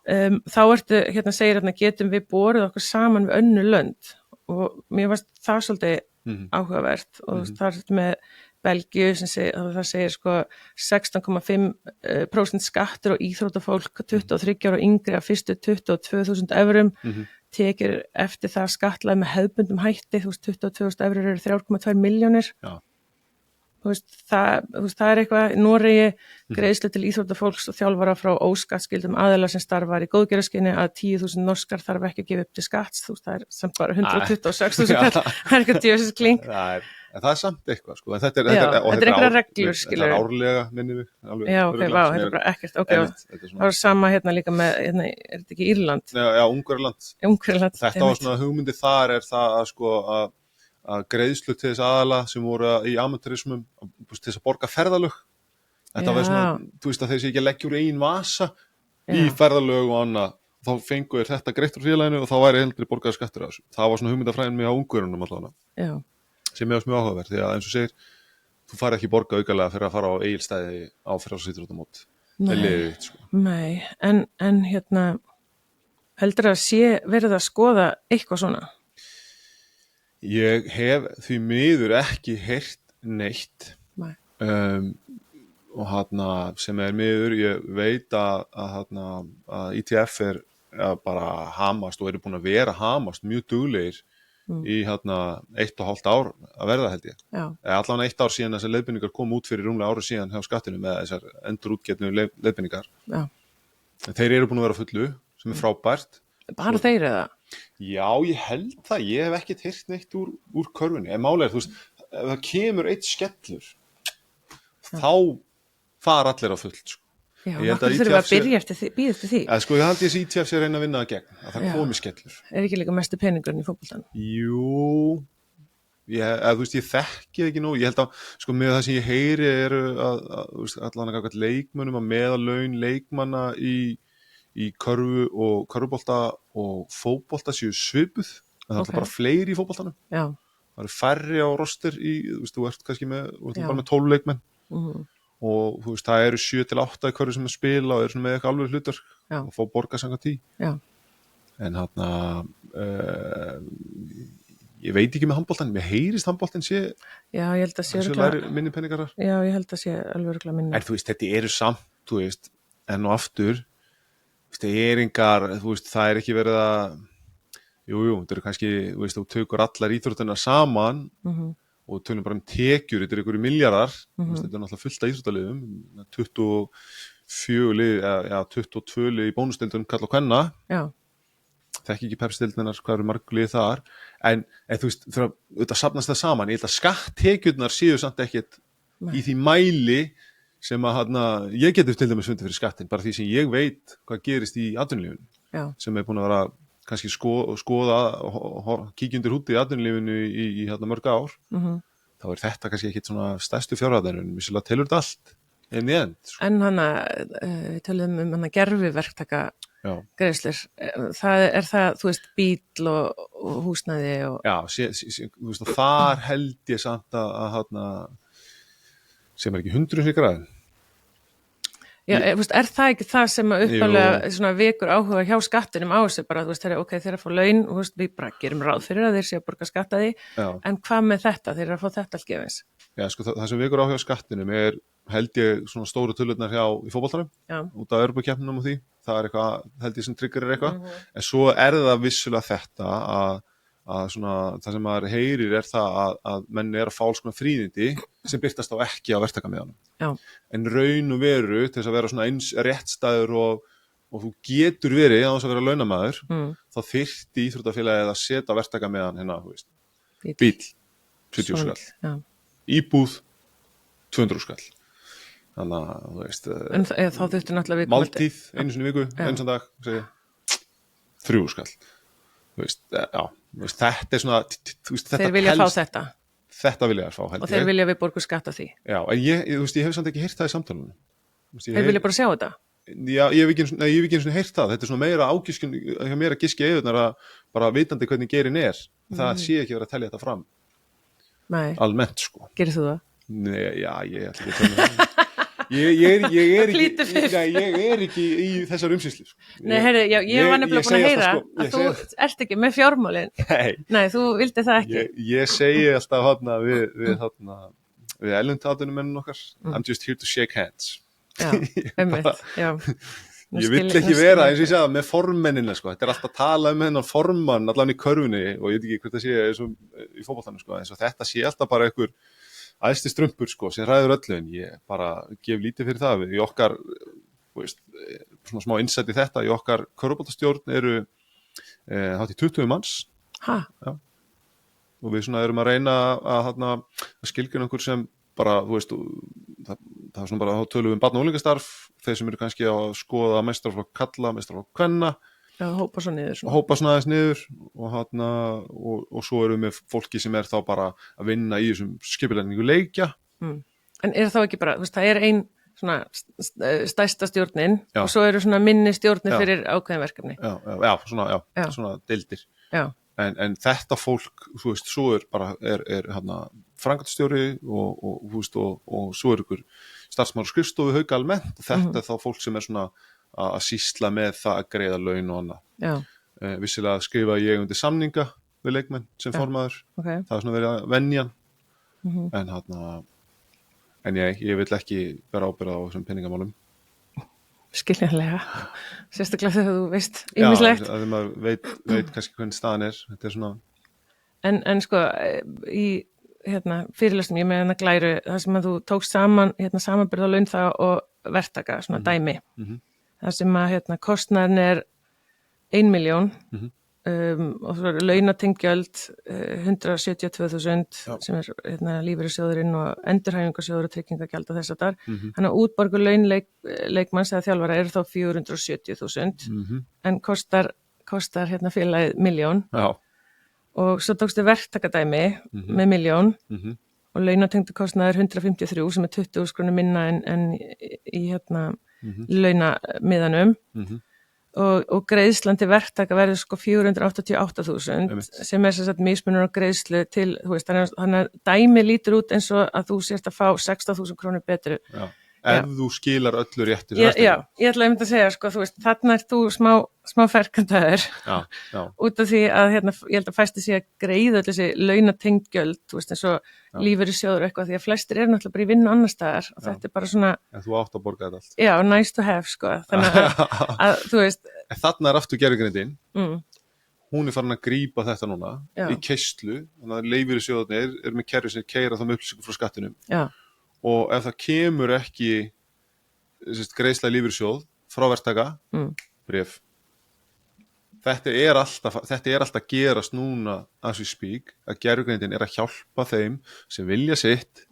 þá ertu, segir getum við borið okkur saman við önnur lönd, og mér varst það svolítið áhugavert, og það er með Belgíu sem það segir sko 16,5% skattur á íþróttafólk 23 ára og yngri af fyrstu 22.000 evrum, tekir eftir það skattlega með hefðbundum hætti, þú veist 22.000 evrur eru 3,2 milljónir. Já. Þú veist, það er eitthvað, Noregi greiðslu til íþróttafólks og þjálfara frá óskattskyldum aðila sem starfar í góðgerðarskyni að 10.000 norskar þarf ekki að gefa upp til skatts, þú veist, það er samt bara 126.000 kall, það er eitthvað djöfisins kling. En það er samt eitthvað, sko, en þetta er einhverja reglur, skilur. Þetta er árlega, minnum við. Já, ok, vá, þetta er bara ekkert, ok, það var sama líka með, er þetta ekki Írland? Já, Ungverjaland. Þetta var svona hugmyndi þar er það að, sko, að greiðslu til þess aðala sem voru í amateurismum til þess að borga ferðalög. Þetta var svona, þú veist að þeir sé ekki að leggja úr eigin vasa í ferðalög og annað. Þá fengu þeir þetta greitt úr félaginu og þá væri heldur borgaður skattur á þessu. Það var svona hugmyndafræðin með á Ungverjunum allavega. Já. Sem er mjög áhugaverð, því að eins og segir, þú fari ekki borga aukalega fyrir að fara á Egilsstaði á frjálsíþróttamót. Nei, en heldur að sé verið að skoða eitthvað svona? Ég hef því miður ekki heyrt neitt og sem er miður, ég veit að ITF er bara hamast og eru búin að vera hamast mjög duglegir í 1,5 ár að verða held ég. Allan 1 ár síðan þessar leiðbeiningar kom út fyrir rúmlega ári síðan hjá skattinu með þessar endurútgetnu leiðbeiningar. Þeir eru búin að vera fullu sem er frábært. Bara þeir eða? Já, ég held það. Ég hef ekkert heyrt neitt úr körfunni. En málega, þú veist, ef það kemur eitt skellur, þá fara allir á fullt, sko. Já, okkur þurfum við að bíða eftir því. Sko, ég held ég að ITF sé að reyna að vinna það gegn, að það komi skellur. Er ekki líka mestu peningurinn í fótboltanum? Jú, þú veist, ég þekki ekki nú. Ég held að, sko, með það sem ég heyri eru allan að ganga leikmönnum að meðalaun leikmanna í körfu og körfubolta og fótbolta séu svipuð, en það er bara fleiri í fótboltanum. Já. Það eru færri á roster þú veist, þú ert kannski bara með 12 leikmenn. Og þú veist, það eru 7-8 í hverju sem að spila og eru með eitthvað alveg hlutur og fá borga samkvæmt því. Já. En ég veit ekki með handboltan, mér heyrist handboltan sé já, ég held að sé minni peningar þar. Já, ég held að sé alveg örugglega minni. En þú veist, þetta eru samt, þú veist, enn og aftur, þú veist, það er ekki verið að jú, þetta eru kannski, þú veist, þú tökur allar íþróttirnar saman og tölum bara tekjur, þetta er einhverju milljarðar, þetta er náttúrulega fullt af íþróttaliðum, 22 lið í bónusdeildunum kalla og kvenna. Já. Þekki ekki Pepsi-deildirnar, hvað eru mörg lið þar, en þú veist, þetta safnast það saman, ég held að skatttekjurnar séu samt ekkert í því mæli sem að ég getur til dæmis fundið fyrir skattin, bara því sem ég veit hvað gerist í atvinnulífinu, sem er búin að vera kannski skoða kíkja undir hútið í atvinnulífinu í mörg ár, þá er þetta kannski ekkit svona stærstu fjárhæðarinn, vissulega telur þetta allt inn í end. Sko. En við tölum gerviverktaka greiðslur, þú veist, bíl og húsnæði og... Já, þú veist, og þar held ég samt að sem er ekki 100 gráður. Já, er það ekki það sem uppalega vekur áhuga hjá skattinum á þessu bara, þú veist, ok, þeir að fá laun og við bara gerum ráð fyrir að þeir sé að borga skatta því, en hvað með þetta, þeir að fá þetta allt gefins? Já, sko, það sem vekur áhuga skattinum er, held ég, svona stóru tölurnar í fótboltanum, út af Evrópukeppninum og því, það er eitthvað, held ég sem triggerir eitthvað, en svo er það vissulega þetta að svona, það sem maður heyrir er það að menn er að fá alls konar fríðindi sem birtast þá ekki á verktakamiðanum. Já. En raun og veru til þess að vera svona eins réttstæður og þú getur verið á þess að vera launamaður, þá þyrfti íþróttafélagið að setja verktakamiðan þú veist, bíl 70 skall, íbúð 200 skall. Þannig að, þú veist, en þá þurfti náttúrulega máltíð, einu sinni viku, eins og dag, 3 skall. Þú veist, þetta er svona, þú veist, þetta þeir vilja fá þetta. þetta vilja þær fá, held Og þeir vilja við borgum skatt á því. Já, en ég hef samt ekki heyrt það í samtalunum. Þeir vilja bara sjá þetta. Já, ég hef ekki einu sinni heyrt það. Þetta er svona meira ágiskun, hjá mér að giski eðurnar að bara vitandi hvernig gerin það sé ekki verið að telja þetta fram. Nei. Almennt, sko. Gerir þú það? Nei, já, ég ætla ekki að tala það. Ég er ekki í þessar umsýslu, sko. Nei, heyrðu, já, ég var nefnilega búin að heyra að þú ert ekki með fjármálin. Nei, þú vildi það ekki. Ég segi alltaf hana við ellendatatunumennum okkar, I'm just here to shake hands. Já, já. Ég vill ekki vera, eins og ég segja, með formennina, sko. Þetta er alltaf að tala hennar formann allan í körfunni og ég veit ekki hvert það sé eins og í fótboltanum, sko. Eins og þetta sé alltaf bara einhver æðsti strumpur, sko, sem ræður öllu, en ég bara gef lítið fyrir það. Í okkar, svona smá insight í þetta, í okkar körfuboltastjórn eru hátt í 20 manns. Ha? Já. Og við svona erum að reyna að skilgreina einhver sem bara, það er svona bara þá tölum við barna- og unglingastarf, þeir sem eru kannski að skoða meistaraflokk karla, meistaraflokk kvenna. Já, hópa svo niður. Hópa svona aðeins niður og svo erum við með fólki sem er þá bara að vinna í þessum skipulagningu leikja. En er þá ekki bara, það er ein svona stærsta stjórnin Já. Og svo eru svona minni stjórnir fyrir ákveðin verkefni. Já, svona deildir. Já. En þetta fólk, svo er bara framkvæmdastjóri og svo er ykkur starfsmaður og skrifstofu Hauka almennt. Þetta er þá fólk sem er svona að sýsla með það að greiða laun og annað. Já. Vissilega skrifa ég undir samninga við leikmenn sem formaður. Okay. Það er svona verið að venjan. En ég vil ekki vera ábyrgð á þessum peningamálum. Skiljanlega. Sérstaklega þegar þú veist ýmislegt. Já, þegar maður veit kannski hvernig staðan er. Þetta er svona... En sko, í fyrirlestum, ég með Glæru, það sem að þú tókst saman, samanburð á launþega og verktaka, svona dæmi. Það sem að kostnaðurinn er 1 milljón og svo er launatengjöld 172.000 sem er lífeyrissjóðurinn og endurhæfingarsjóður og tryggingagjald og þess að þar. Þannig að útborgu laun leikmanns eða þjálfara eru þá 470.000 en kostar félagið 1 milljón. Já. Og svo tókstu verktakadæmi með 1 milljón og launatengdu kostnaður 153 sem er 20.000 krónur minna en í launamiðanum og greiðslan til verktaka verður sko 488.000 sem er sem sagt mismunur á greiðslu til, þannig að dæmi lítur út eins og að þú sérst að fá 16.000 krónur betri. Já. Ef þú skilar öllu réttu. Já, ég ætla að segja, sko, þarna er þú smá ferkandaður út af því að ég held að fæsti sé að greiða öll þessi launatengjöld, eins og lífeyrissjóður eitthvað, því að flestir eru náttúrulega bara í vinnu annars staðar og þetta er bara svona... En þú átt að borga þetta allt. Já, nice to have, sko, þannig að þú veist... En þarna er aftur gerðugreindin, hún er farin að grípa þetta núna í keislu, þannig að lífeyrissjóðarnir eru með kerfi sem keyra þá með upplýsingum frá skattinum. Já. Og ef það kemur ekki greiðsla lífeyrissjóð frá verktaka, bréf. Þetta er alltaf gerast núna as we speak, að gerðugreindin er að hjálpa þeim sem vilja sitt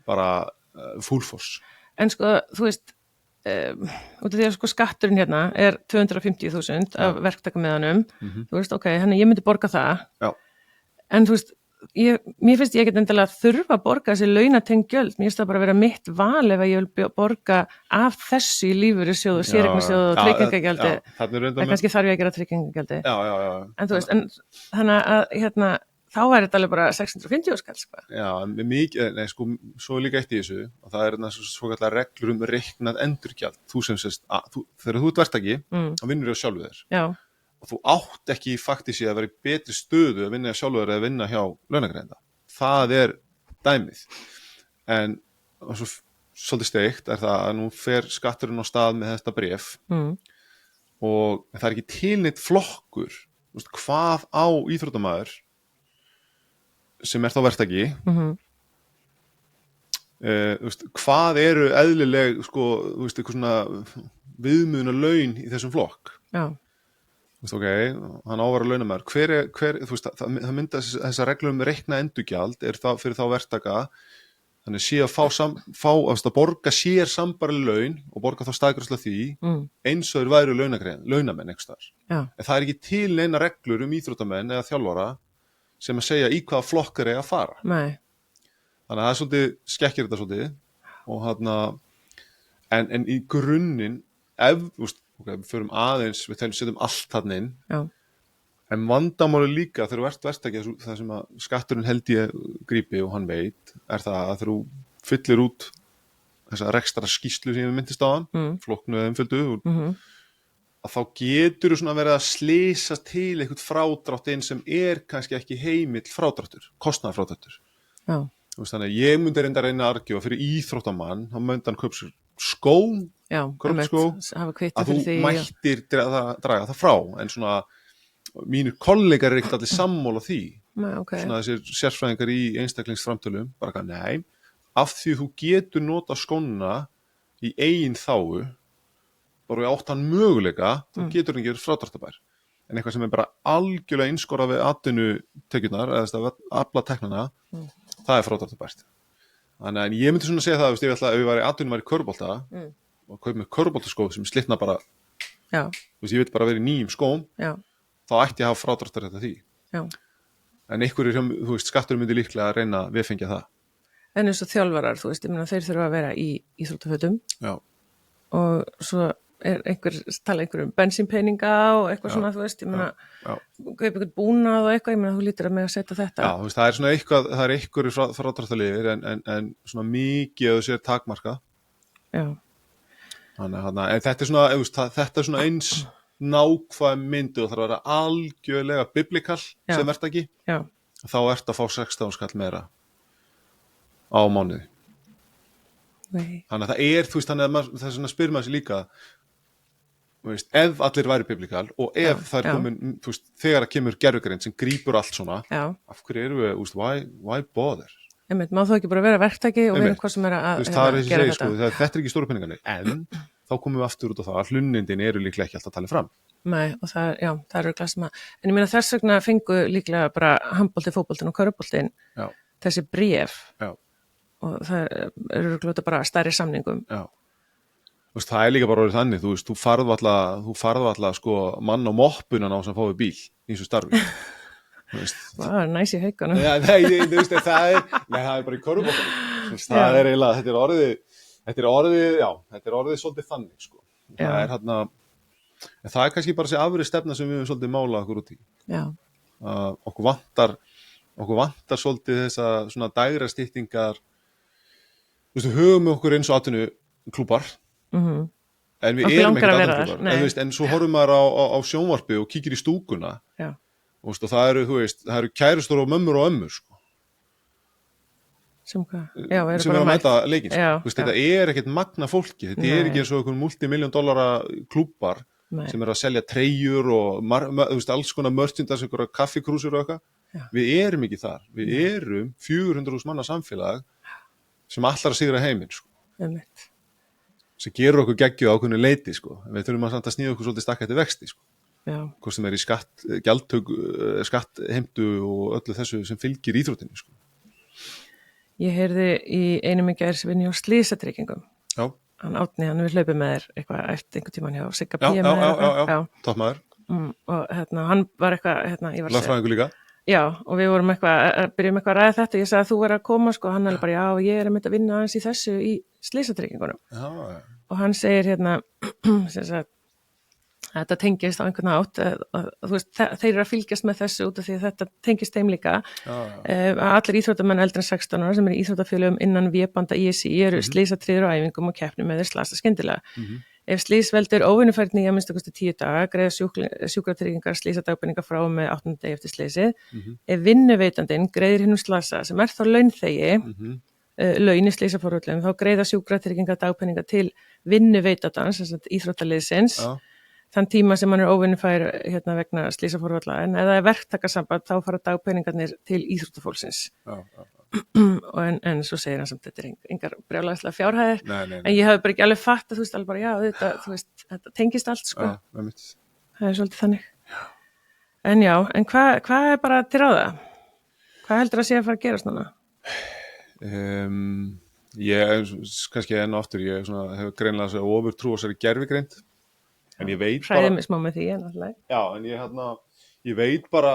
bara full force. En sko, þú veist, út af því að sko skatturinn er 250.000 af verktakameðanum, þú veist, ok, þannig ég myndi borga það. Já. En þú veist, mér finnst ég ekkert endilega að þurfa að borga þessi launatengd gjöld, mér finnst það bara að vera mitt val ef að ég vil borga af þessu í lífeyrissjóðu, séreignarsjóðu og tryggingagjaldi, en kannski þarf ég að gera tryggingagjaldi. En þú veist, þannig að þá er þetta alveg bara 650 skall, sko. Já, mikið, sko, svo er líka eitt í þessu, og það er svo kallar reglur reiknað endurgjald, þú sem sést, þegar þú ert verktaki, þá vinnur ég á sjálfu þér. Já. Og þú átt ekki faktísi að vera í betri stöðu að vinna sjálfur eða vinna hjá launagreiðanda. Það er dæmið. En svolítið steikt er það að nú fer skatturinn á stað með þetta bréf og það er ekki tilnýtt flokkur, hvað á íþróttamaður sem er þá verktaki, hvað eru eðlileg, eitthvað svona viðmiðuna laun í þessum flokk. Já. Ok, hann ávara launamaður, það mynda þessar reglur reikna endurgjald er það fyrir þá verktaka, þannig sé að borga sér sambarileg laun og borga þá staðgreiðslu því eins og þeir væru launamenn einhvers staðar. En það er ekki til neina reglur íþróttamenn eða þjálfara sem að segja í hvaða flokkar eiga að fara. Nei. Þannig að það er svolítið, skekkir þetta svolítið og en í grunninn, við förum aðeins, við setjum allt þarna inn, Já. en vandamáli líka þegar þú ert verktaki, það sem að skatturinn held ég grípi og hann veit, er það að þegar þú fyllir út þessa rekstra skýrslu sem ég myndist á hann, flokknu eða einföldu, að þá getur þú svona verið að slisa til eitthvað frádrátt inn sem er kannski ekki heimill frádráttur, kostnaðarfrádráttur. Já. Þannig að ég myndi reynda að reyna að argjóða fyrir íþróttamann, þá myndi hann kaupa sér skó, korpskó, að þú mættir draga það frá, en svona mínir kollegar er ekkert allir sammála því. Nei, okay. Svona þessir sérfræðingar í einstaklingsframtölum, bara ekki nei, af því þú getur nota skóna í eigin þágu, bara við áttan möguleika, þá getur hann ekki frádráttabær. En eitthvað sem er bara algjörlega einskorað við atvinnutekjurnar, eða afla teknana, það er frádráttabært. Þannig að ég myndi svona segja það, ef ég var í atvinnum var í körfubolta og kaup með körfuboltaskóð sem slitna bara, ég veit bara verið í nýjum skóm, þá ætti ég að hafa frádráttar þetta því. Já. En einhverjir, skattur myndi líklega að reyna að viðfengja það. En eins og þjálfarar, ég meina þeir þurfa að vera í íþróttafötum og svo tala einhver bensínpeninga og eitthvað svona, ég meina, kaupa einhvern búnað og eitthvað, ég meina, þú lítur að með að setja þetta. Já, það er svona eitthvað, það er einhverjir frádráttarlegir en svona mikið að þú sér takmarka. Já. Þannig, en þetta er svona eins nákvæm myndu og þarf að vera algjörlega biblíkal sem verktaki. Já. Þá ert að fá 16 skall meira á mánuði. Nei. Þannig að það er, það er svona spyr maður sér líka, ef allir væri biblíkal og ef það er komin, þegar það kemur gervigreind sem grípur allt svona, af hverju eru við, why bother? Einmitt, má þú ekki bara vera verktaki og vera hvað sem er að gera þetta? Þetta er ekki stóru peningarnir, en þá komum við aftur út á það að hlunnindin eru líklega ekki alltaf talið fram. Nei, og það eru glasma. En ég meina þess vegna fengu líklega bara handbolti, fótboltin og körfuboltin þessi bréf og það eru glóta bara stærri samningum. Já. Það er líka bara orðið þannig, þú farðu alltaf sko mann á moppunan á sem fáið bíl í þessu starfi. Það er næs í haugunum. Það er bara í körfuboltanum. Það er eiginlega, þetta er orðið svolítið þannig sko. Það er kannski bara þessi afri stefna sem við höfum svolítið málað okkur út í. Já. Okkur vantar svolítið þessa svona dægra styttingar. Höfum okkur eins og atvinnuklúbar. En við erum ekkert atvinnuklúbar. En svo horfum maður á sjónvarpi og kíkir í stúkuna. Já. Og það eru kærustur og mömmur og ömmur sko. Sem hvað? Já, sem er að mæta leikinn sko. Þetta er ekkert magna fólki. Þetta er ekki eins og einhvern multimillion-dollara klúbbar sem eru að selja treyjur og alls konar merchandise, einhverja kaffikrúsur og eitthvað. Við erum ekki þar. Við erum 400.000 manna samfélag sem allar að sigra heiminn sko. Sem gerur okkur geggju á ákveðnu leiti sko. Við þurfum að samt að sníða okkur svolítið stakk eftir vexti sko. Hvort sem er í skattheimtu og öllu þessu sem fylgir íþróttinni sko. Ég heyrði í einum í gær sem vinni á slysatryggingum. Já. Hann Árni, hann við hlaupið með þér eitthvað eftir einhvern tímann hjá Sigga PM. Já, toppmaður. Og hann var eitthvað, ég var Lögfræðingur líka. Já, og við vorum byrjum eitthvað að ræða þetta og ég sagði að þú er að koma sko, hann er bara, já, ég er að mynda að vinna aðeins í þessu í slysatryggingunum. Já. Og hann segir sem sagt, þetta tengist á einhvern átt, þeir eru að fylgjast með þessu út af því að þetta tengist þeim líka. Allir íþróttamenn eldri en 16 ára sem eru íþróttafélögum innan vébanda ISI eru slysatryggðir á æfingum og keppnum með þeir slasa skyndilega. Ef slys veldur óvinnufærni í að minnsta kosti 10 daga, greiða sjúkratryggingar slysadagpeninga frá með 8. degi eftir slysið. Ef vinnuveitandinn greiðir hinum slasa sem er þá launþegi, laun í slysaforföllum, þá greiða sjúkratryggingar dagpeninga til vinnuveitandans, íþróttaliðsins, þann tíma sem hann er óvinnufær vegna slysaforfalla, en ef það er verktakasamband, þá fara dagpeningarnir til íþróttafólksins. En svo segir hann samt þetta er engar brjálæðislega fjárhæðir en ég hafi bara ekki alveg fatt að alveg bara, já, þetta tengist allt sko. Það er svolítið þannig. En já, en hvað er bara til ráða? Hvað heldur að sé að fara að gerast núna? Ég, kannski enn aftur, ég hefur greinlega þess að ofur trú á þessari gervigreind en ég veit bara hræðið mig smá með því en alltaf. Já, en ég veit bara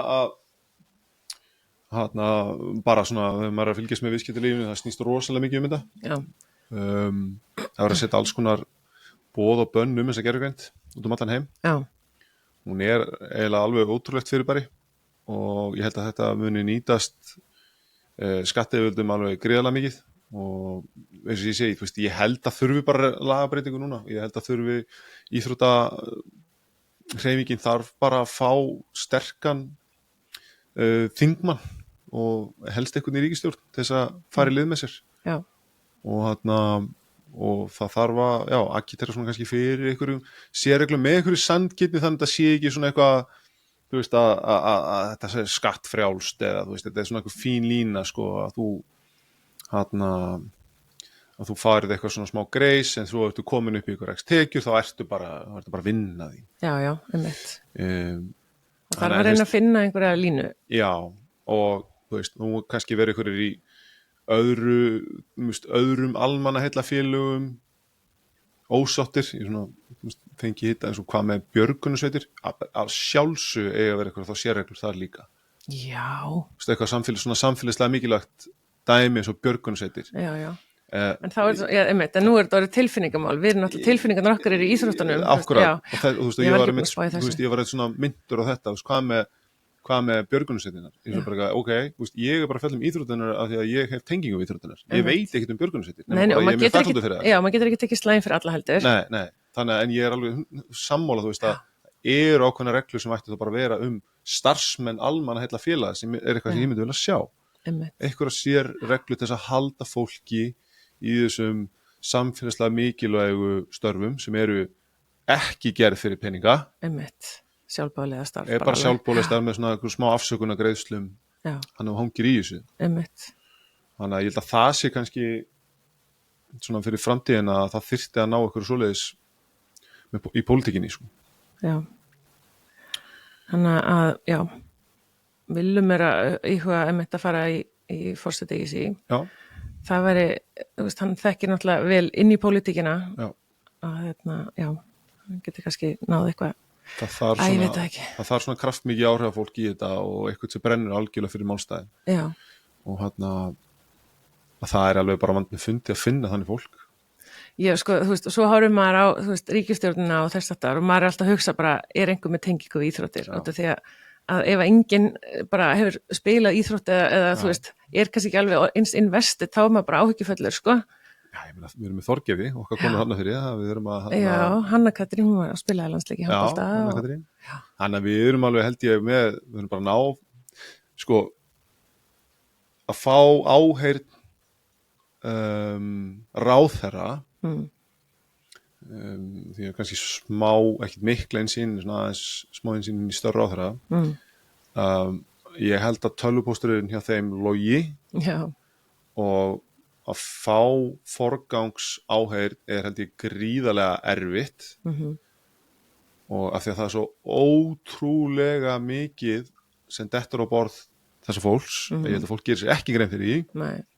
bara svona, þegar maður að fylgjast með viðskiptalífinu, það snýst rosalega mikið um þetta. Já, Það var að setja alls konar boð og bönn þessa gervigreind út allan heim. já, Hún eiginlega alveg ótrúlegt fyrirbæri og ég held að þetta muni nýtast skattyfirvöldum alveg gríðarlega mikið og eins og ég segi, þú veist, ég held að þurfi bara lagabreytingu núna. Ég held að þurfi íþróttahreyfingin þarf bara að fá sterkan þingmann og helst einhvern í ríkisstjórn til þess að fara í lið með sér. já, Og það þarf að agitera svona kannski fyrir einhverjum sérreglum með einhverju sanngirni þannig að það sé ekki svona eitthvað, þú veist, að þetta sé skattfrjálst eða þú veist, þetta er svona eitthvað fín lína sko, að þú farið eitthvað svona smá greis en þú ertu komin upp í ykkur x tekjur þá ertu bara að vinna því. já, einmitt. Það þarf Þannig að reyna að finna einhverja línu. Já, og þú veist, nú kannski verið einhverjir í öðrum almannaheillafélögum ósáttir, ég svona fengi hitta eins og hvað með björgunarsveitir að sjálfsögðu eiga að vera eitthvað þá sérreglur þar líka. Já, Eitthvað samfélagslega mikilvægt dæmi eins og björgunarsveitir. já. En þá einmitt, en nú þetta orðið tilfinningamál. Við erum náttúrulega tilfinningarnar okkar í íþróttunum. Akkúrat, og þú veist, ég var eitthvað svona myndur á þetta, þú veist, hvað með björgunarsveitirnar? Ég svo bara, ok, þú veist, ég er bara að fjalla íþróttunar af því að ég hef tengingu við íþróttunar. Ég veit ekkert björgunarsveitir. Nei, og maður getur ekki tekið slægin fyrir alla heldur. Nei, þannig en ég er alveg sammála, þú veist, að eru ákveðna reglur sem ættu það bara að vera starfsmenn almannaheillafélaga sem er eitthvað sem ég myndi vilja sjá. Eitthvað sér reglur til þess að halda fólki í þessum samfélagslega mikilvægu störfum sem eru ekki gerð fyrir peninga. Sjálfboðaliða starf. Er bara sjálfboðaliða starf með svona smá afsökunargreiðslum. Hann hangir í þessu. Þannig að ég held að það sé kannski svona fyrir framtíðina að það þyrfti að ná ykkur svoleiðis í pólitíkinni. Sko. Já. Þannig að, já, viljum er að íhuga að fara í forseti í sig. Já. Það væri, þú veist, hann þekkir náttúrulega vel inn í pólitíkina. Já. Að hann getur kannski náð eitthvað. Það þarf svona kraftmikið áhrifafólk í þetta og eitthvað sem brennur algjörlega fyrir málstæðin. Já. Og að það er alveg bara vandmeð fundi að finna þannig fólk. Já, sko, þú veist, svo horfum maður á, þú veist, ríkisstjórnina og þess aftar og maður er alltaf að hugsa bara, er einhver með tengingu við íþróttir? Því að ef enginn bara hefur spilað íþrótt eða þú veist, er kannski ekki alveg eins investið, þá er maður bara áhyggjufullur, sko. Já, ég meina, við erum með Þorgefi, okkar konur Hanna fyrir það, við erum að... Já, Hanna Katrín, hún var að spila landsleiki í handbolta. Já, Hanna Katrín. Þannig að við erum alveg, held ég, við erum bara ná, sko, að fá áheyrn ráðherra, því að kannski smá, ekkert mikla einsýn, svona aðeins smá einsýn í störra ráðherra. Ég held að tölvupósturinn hjá þeim logi og að fá forgangsáheyrn held ég gríðarlega erfitt og af því að það er svo ótrúlega mikið sem dettur á borð þessa fólks, ég held að fólk gerir sér ekki grein fyrir því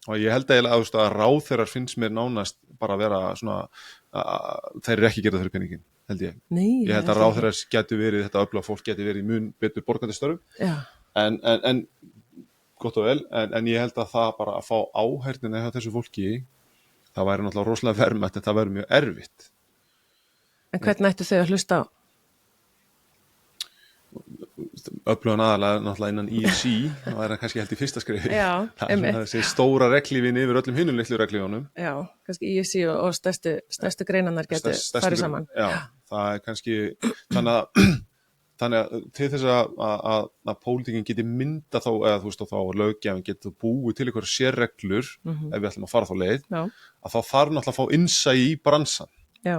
og ég held að ráðherrar finnst mér nánast bara að vera svona, þeir eru ekki gerað fyrir peningin, held ég. Ég held að ráðherrar getur verið, þetta öfluga fólk getur verið mun betur borgandi störfum, en gott og vel, en ég held að það bara að fá áheyrnina hjá þessu fólki, það væri náttúrulega rosalega verðmætt en það væri mjög erfitt. En hvernig ættu þau að hlusta á? Öflugan aðalega náttúrulega innan ISI, það væri kannski held í fyrsta skrifi. Já, það er þessi stóra reglífin yfir öllum hinum litlu reglífunum. Já, kannski ISI og stærstu greinarnar getur farið saman. Já, það er kannski, þannig að til þess að pólitíkin geti mynda þá, eða þú veist þá löggjafinn getur búið til einhverjar sérreglur ef við ætlum að fara þá leið, að þá þarf náttúrulega að fá innsæi í bransan. Já.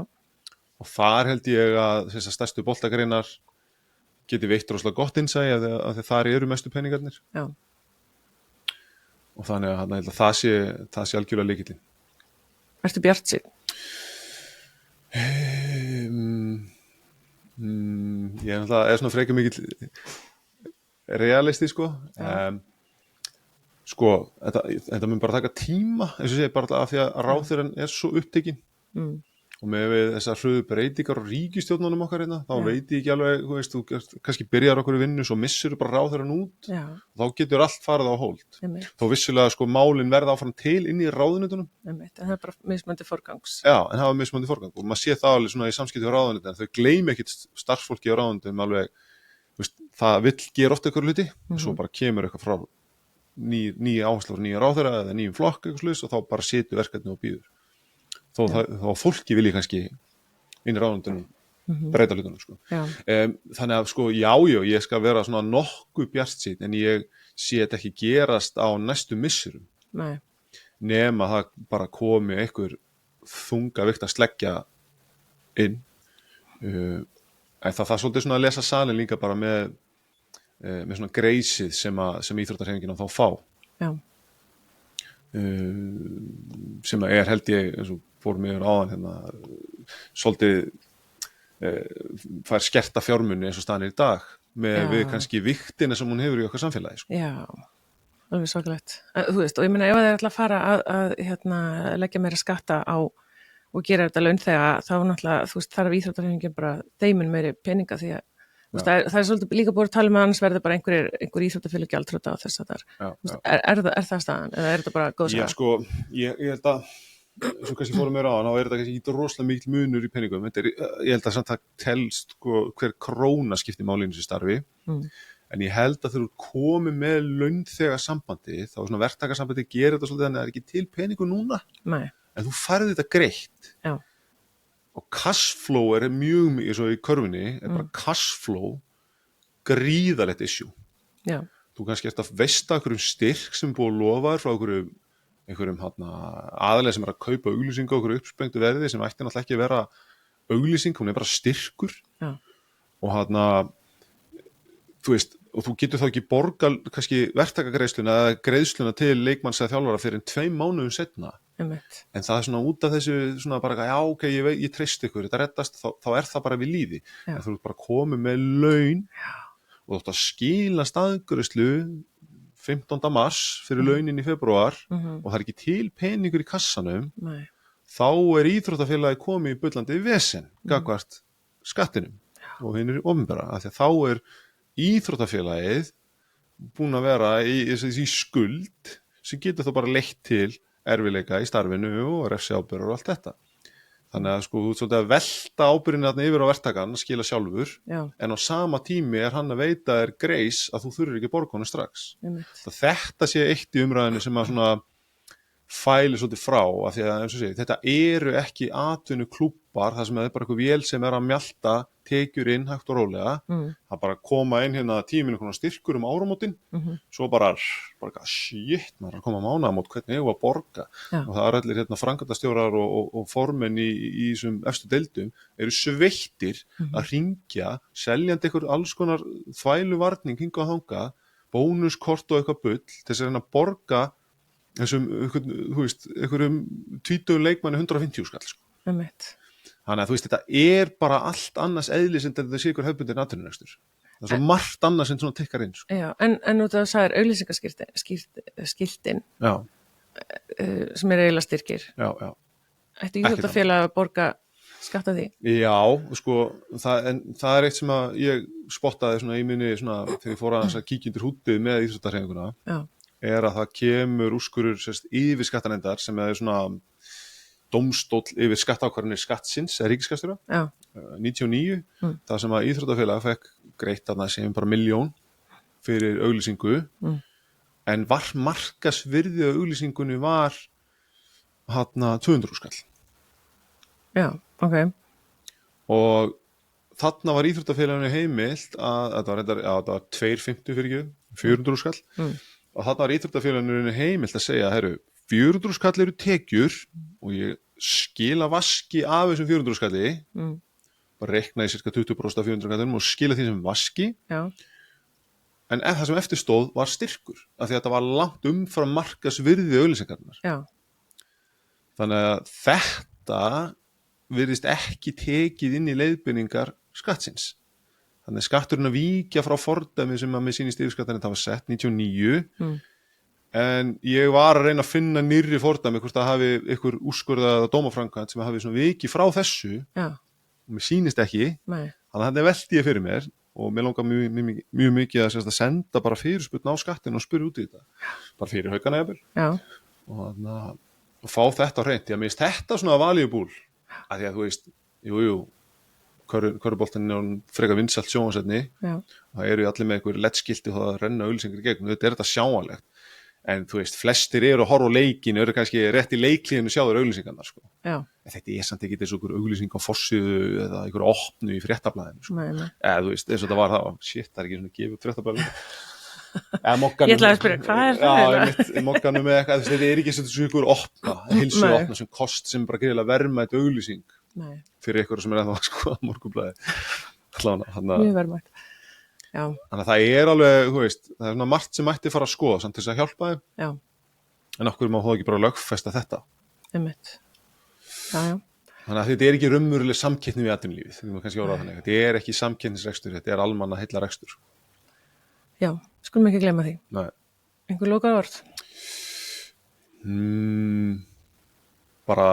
Og þar held ég að þessar stærstu boltagreinar geti veitt rosalega gott innsæi að þar eru mestu peningarnir. Já. Og þannig að held að það sé algjörlega lykillinn. Ertu bjartsýnn? Ég er svona frekar mikill realisti sko. Sko, þetta mun bara taka tíma, eins og segja bara af því að ráðherrann er svo upptekinn og með við þessar hröðu breytingar og ríkistjórnunum okkar hérna, þá Já. veit ég ekki alveg, þú kannski byrjar okkur í vinnu, svo missur bara ráðherran út, Já, þá getur allt farið á hold. einmitt, Þó vissulega sko málin verða áfram til inn í ráðuneytunum, einmitt, en það er bara mismöndi forgangs. já, en hafa mismunandi forgang og maður sé það alveg svona í samskipti á ráðuneytunum, þau gleymi ekkit starfsfólki á ráðuneytunum alveg, það vill gera oft eitthvað hluti, svo bara kemur eitthvað frá nýja áherslu, nýja ráðherra eða nýjum flokk eitthvað sluðis og þá bara situr verkefni og býður. Þá fólki vilji kannski inn í ráðuneytunum breyta hlutunum sko. Já, Þannig að sko, já, ég skal vera svona nokkuð bjartsýnn en ég sé þetta ekki gerast á næstu missurum nei, nema það bara komi einhver þunga vikt að sleggja inn en það svolítið svona að lesa salin líka bara með svona greisið sem íþróttarhreyfingin á þá fá já, sem að held ég eins og fórum yfir áðan hérna svolítið fær skerta fjármuni eins og staðan er í dag með Já. við kannski viktina sem hún hefur í okkar samfélagi sko. já, alveg sorglegt. Þú veist, og ég meina ef þeir ætla að fara að leggja meira skatta á og gera þetta launþega, þá náttúrulega, þú veist, þarf íþróttarhreyfingin bara þeimun meiri peninga því að þú veist, það er svolítið líka búið að tala með annars verður bara einhver íþróttafélag gjaldþrota á þess að það er það staðan eða er þetta bara góð Já, saga? sko, ég held að svo kannski fórum mér á hann, þá er þetta kannski ekki rosalega mikil munur í peningum, ég held að samt það telst sko, hver króna skiptir málinu sér starfi, en ég held að þegar þú komið með launþega sambandi, þá svona verktakarsambandi gerir þetta svolítið þannig að það er ekki til peningu núna, Nei, en þú færði þetta greitt já, og cashflow er mjög mikið, svo í körfunni, er bara cashflow gríðalegt issue. já, Þú kannski ert að veista einhverjum styrk sem búið að lofa þér frá einhverjum aðalega sem er að kaupa auglýsingu á einhverju uppsprengtu verði sem ætti náttúrulega ekki að vera auglýsing, hún er bara styrkur já, og þú veist, og þú getur þá ekki borga kannski verktakagreiðsluna eða greiðsluna til leikmanns eða þjálfara fyrir 2 mánuðum setna, einmitt, en það er svona út af þessu svona bara, já ok, ég treysti ykkur, þetta reddast, þá er það bara við líði, Já. en þú ert bara komið með laun og þú ert að skila staðgreiðslu 15. mars fyrir launin í febrúar og það er ekki til peningur í kassanum, nei, þá er íþróttafélagi komið í bullandi vesen gagnvart skattinum og hinn er ofnbæra, af því að þá er íþróttafélagið búin að vera í skuld sem getur þá bara leitt til erfiðleika í starfinu og refsiábyrgðar og allt þetta. Þannig að sko þú ert svolítið að velta ábyrgðina þarna yfir á verktakann, skila sjálfur, já, en á sama tími er hann að veita þér greis að þú þurfir ekki að borga honum strax. einmitt, Þetta sé eitt í umræðinu sem að svona fæli svolítið frá, af því að eins og sé, þetta eru ekki atvinnuklúbbar, það sem er bara eitthvað vél sem er að mjalta tekjur inn hægt og rólega, það bara koma inn hérna 10 mínútur styrkur áramótin, svo bara shit, maður er að koma mánaðamót, hvernig eigum við að borga? Já. Og það er allir hérna framkvæmdastjórar og formenn í þessum efstu deildum eru sveittir að hringja, seljandi einhver alls konar þvæluvarning hingað og þangað, bónuskort og eitthvað bull til þess að reyna að borga þessum, þú veist, einhverjum 20 leikmanni 150 skall sko. einmitt, Þannig að þú veist, þetta er bara allt annars eðlis en þetta sé ykkur hefðbundin atvinnurekstur. Það er svo margt annars en svona tikkar inn sko. já, en út af það sagðir auglýsingaskiltin Já, sem er eiginlega styrkir, já ætti íþróttafélag að borga skatta því? Já, sko, en það er eitt sem að ég spottaði svona í minni svona, þegar ég fór að kíkja undir hútið með íþróttahreyfinguna, Já, er að það kemur úrskurur yfir skattanefndar sem er svona dómstóll yfir skattákvarðanir skattsins eða ríkisskattstjóra, já, 99, það sem að íþróttafélag fekk greitt þarna sem bara 1 milljón fyrir auglýsingu, en markasvirðið á auglýsingunni var 200 skall. já, ok, Og þarna var íþróttafélaginu heimilt að það var 250 fyrir ekki, 400 skall, og þarna var íþróttafélaginu heimilt að segja, herru, 400 skall eru tekjur og ég skila vaski af þessum 400 skalli, bara rekna í cirka 20% af 400 skallum og skila því sem vaski, já, en það sem eftir stóð var styrkur, af því að þetta var langt umfram markasvirði auglýsingarnar. já, Þannig að þetta virðist ekki tekið inn í leiðbeiningar skattsins. Þannig að skatturinn að víkja frá fordæmi sem að með sínist yfirskattarinn það var sett 99 en ég var að reyna að finna nýrri fordæmi hvort það hafi ykkur úrskurðað dómaframkvæmd sem hafi svona vikið frá þessu Já, og mér sýnist ekki, nei, þannig að þetta velti ég fyrir mér og mér langar mjög mikið að senda bara fyrirspurn á skattinn og spyrja út í þetta bara fyrir haugana jafnvel já, og þannig að fá þetta á hreint því að mér finnst þetta svona valuable að því að þú veist, körfuboltinn er frekar vinsælt sjónvarpsefni já, það eru allir með einhver leddskilti og það renna auglýsingar í gegn, þetta er þetta sjáanlegt en þú veist, flestir eru að horfa á leikinu eru kannski rétt í leiklíðinu sjáður auglýsingarnar sko. já, En þetta er samt ekki þessu einhver auglýsing á forsíðu eða einhver opnu í fréttablaðinu sko. nei, nei. Eða þú veist, eins og þetta var það shit, það er ekki svona gefið upp fréttablaðinu Ég ætlaði að spyrja, hvað er það? Já, mokkanum með eitthvað, þetta er ekki þessu einhver opna, hilsu Nei. opna sem kost sem bara greiðilega verðmætt auglýsing Nei, fyrir einhverju sem er ennþá sko að morgunblaði mjög verðmætt. Já, Þannig að það er alveg, þú veist, það er svona margt sem mætti fara að skoða samt til þess að hjálpa þeim já, en okkur má það ekki bara lögfesta þetta einmitt. Já, já, þannig að þetta er ekki raunveruleg samkeppni við atvinnulífið, þetta er kannski orðað þannig þetta er ekki samkeppnisrekstur, þetta er almanna heilla rekstur já, skulum ekki gleyma því. Nei. Einhver lokar orð? Bara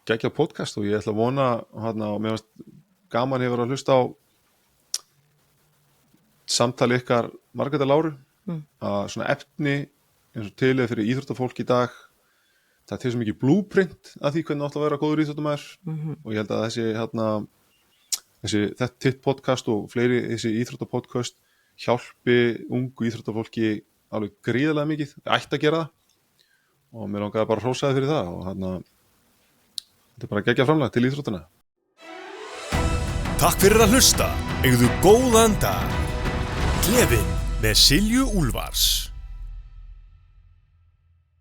geggjað podcast og ég ætla að vona og mér finnst gaman hefur að hlusta á samtali ykkar Margrétar Láru að svona efni eins og til fyrir íþróttafólk í dag það er til svo mikið blueprint að því hvernig átt að vera góður íþróttamæður og ég held að þetta þitt podcast og fleiri þessi íþróttapodcast hjálpi ungu íþróttafólki alveg gríðarlega mikið, ætti að gera það og mér langaði bara að hrósa þið fyrir það og þetta er bara geggjað framlag til íþróttana. Takk fyrir að hlusta, eigðu góðan dag. Gleðin með Silju Úlfars.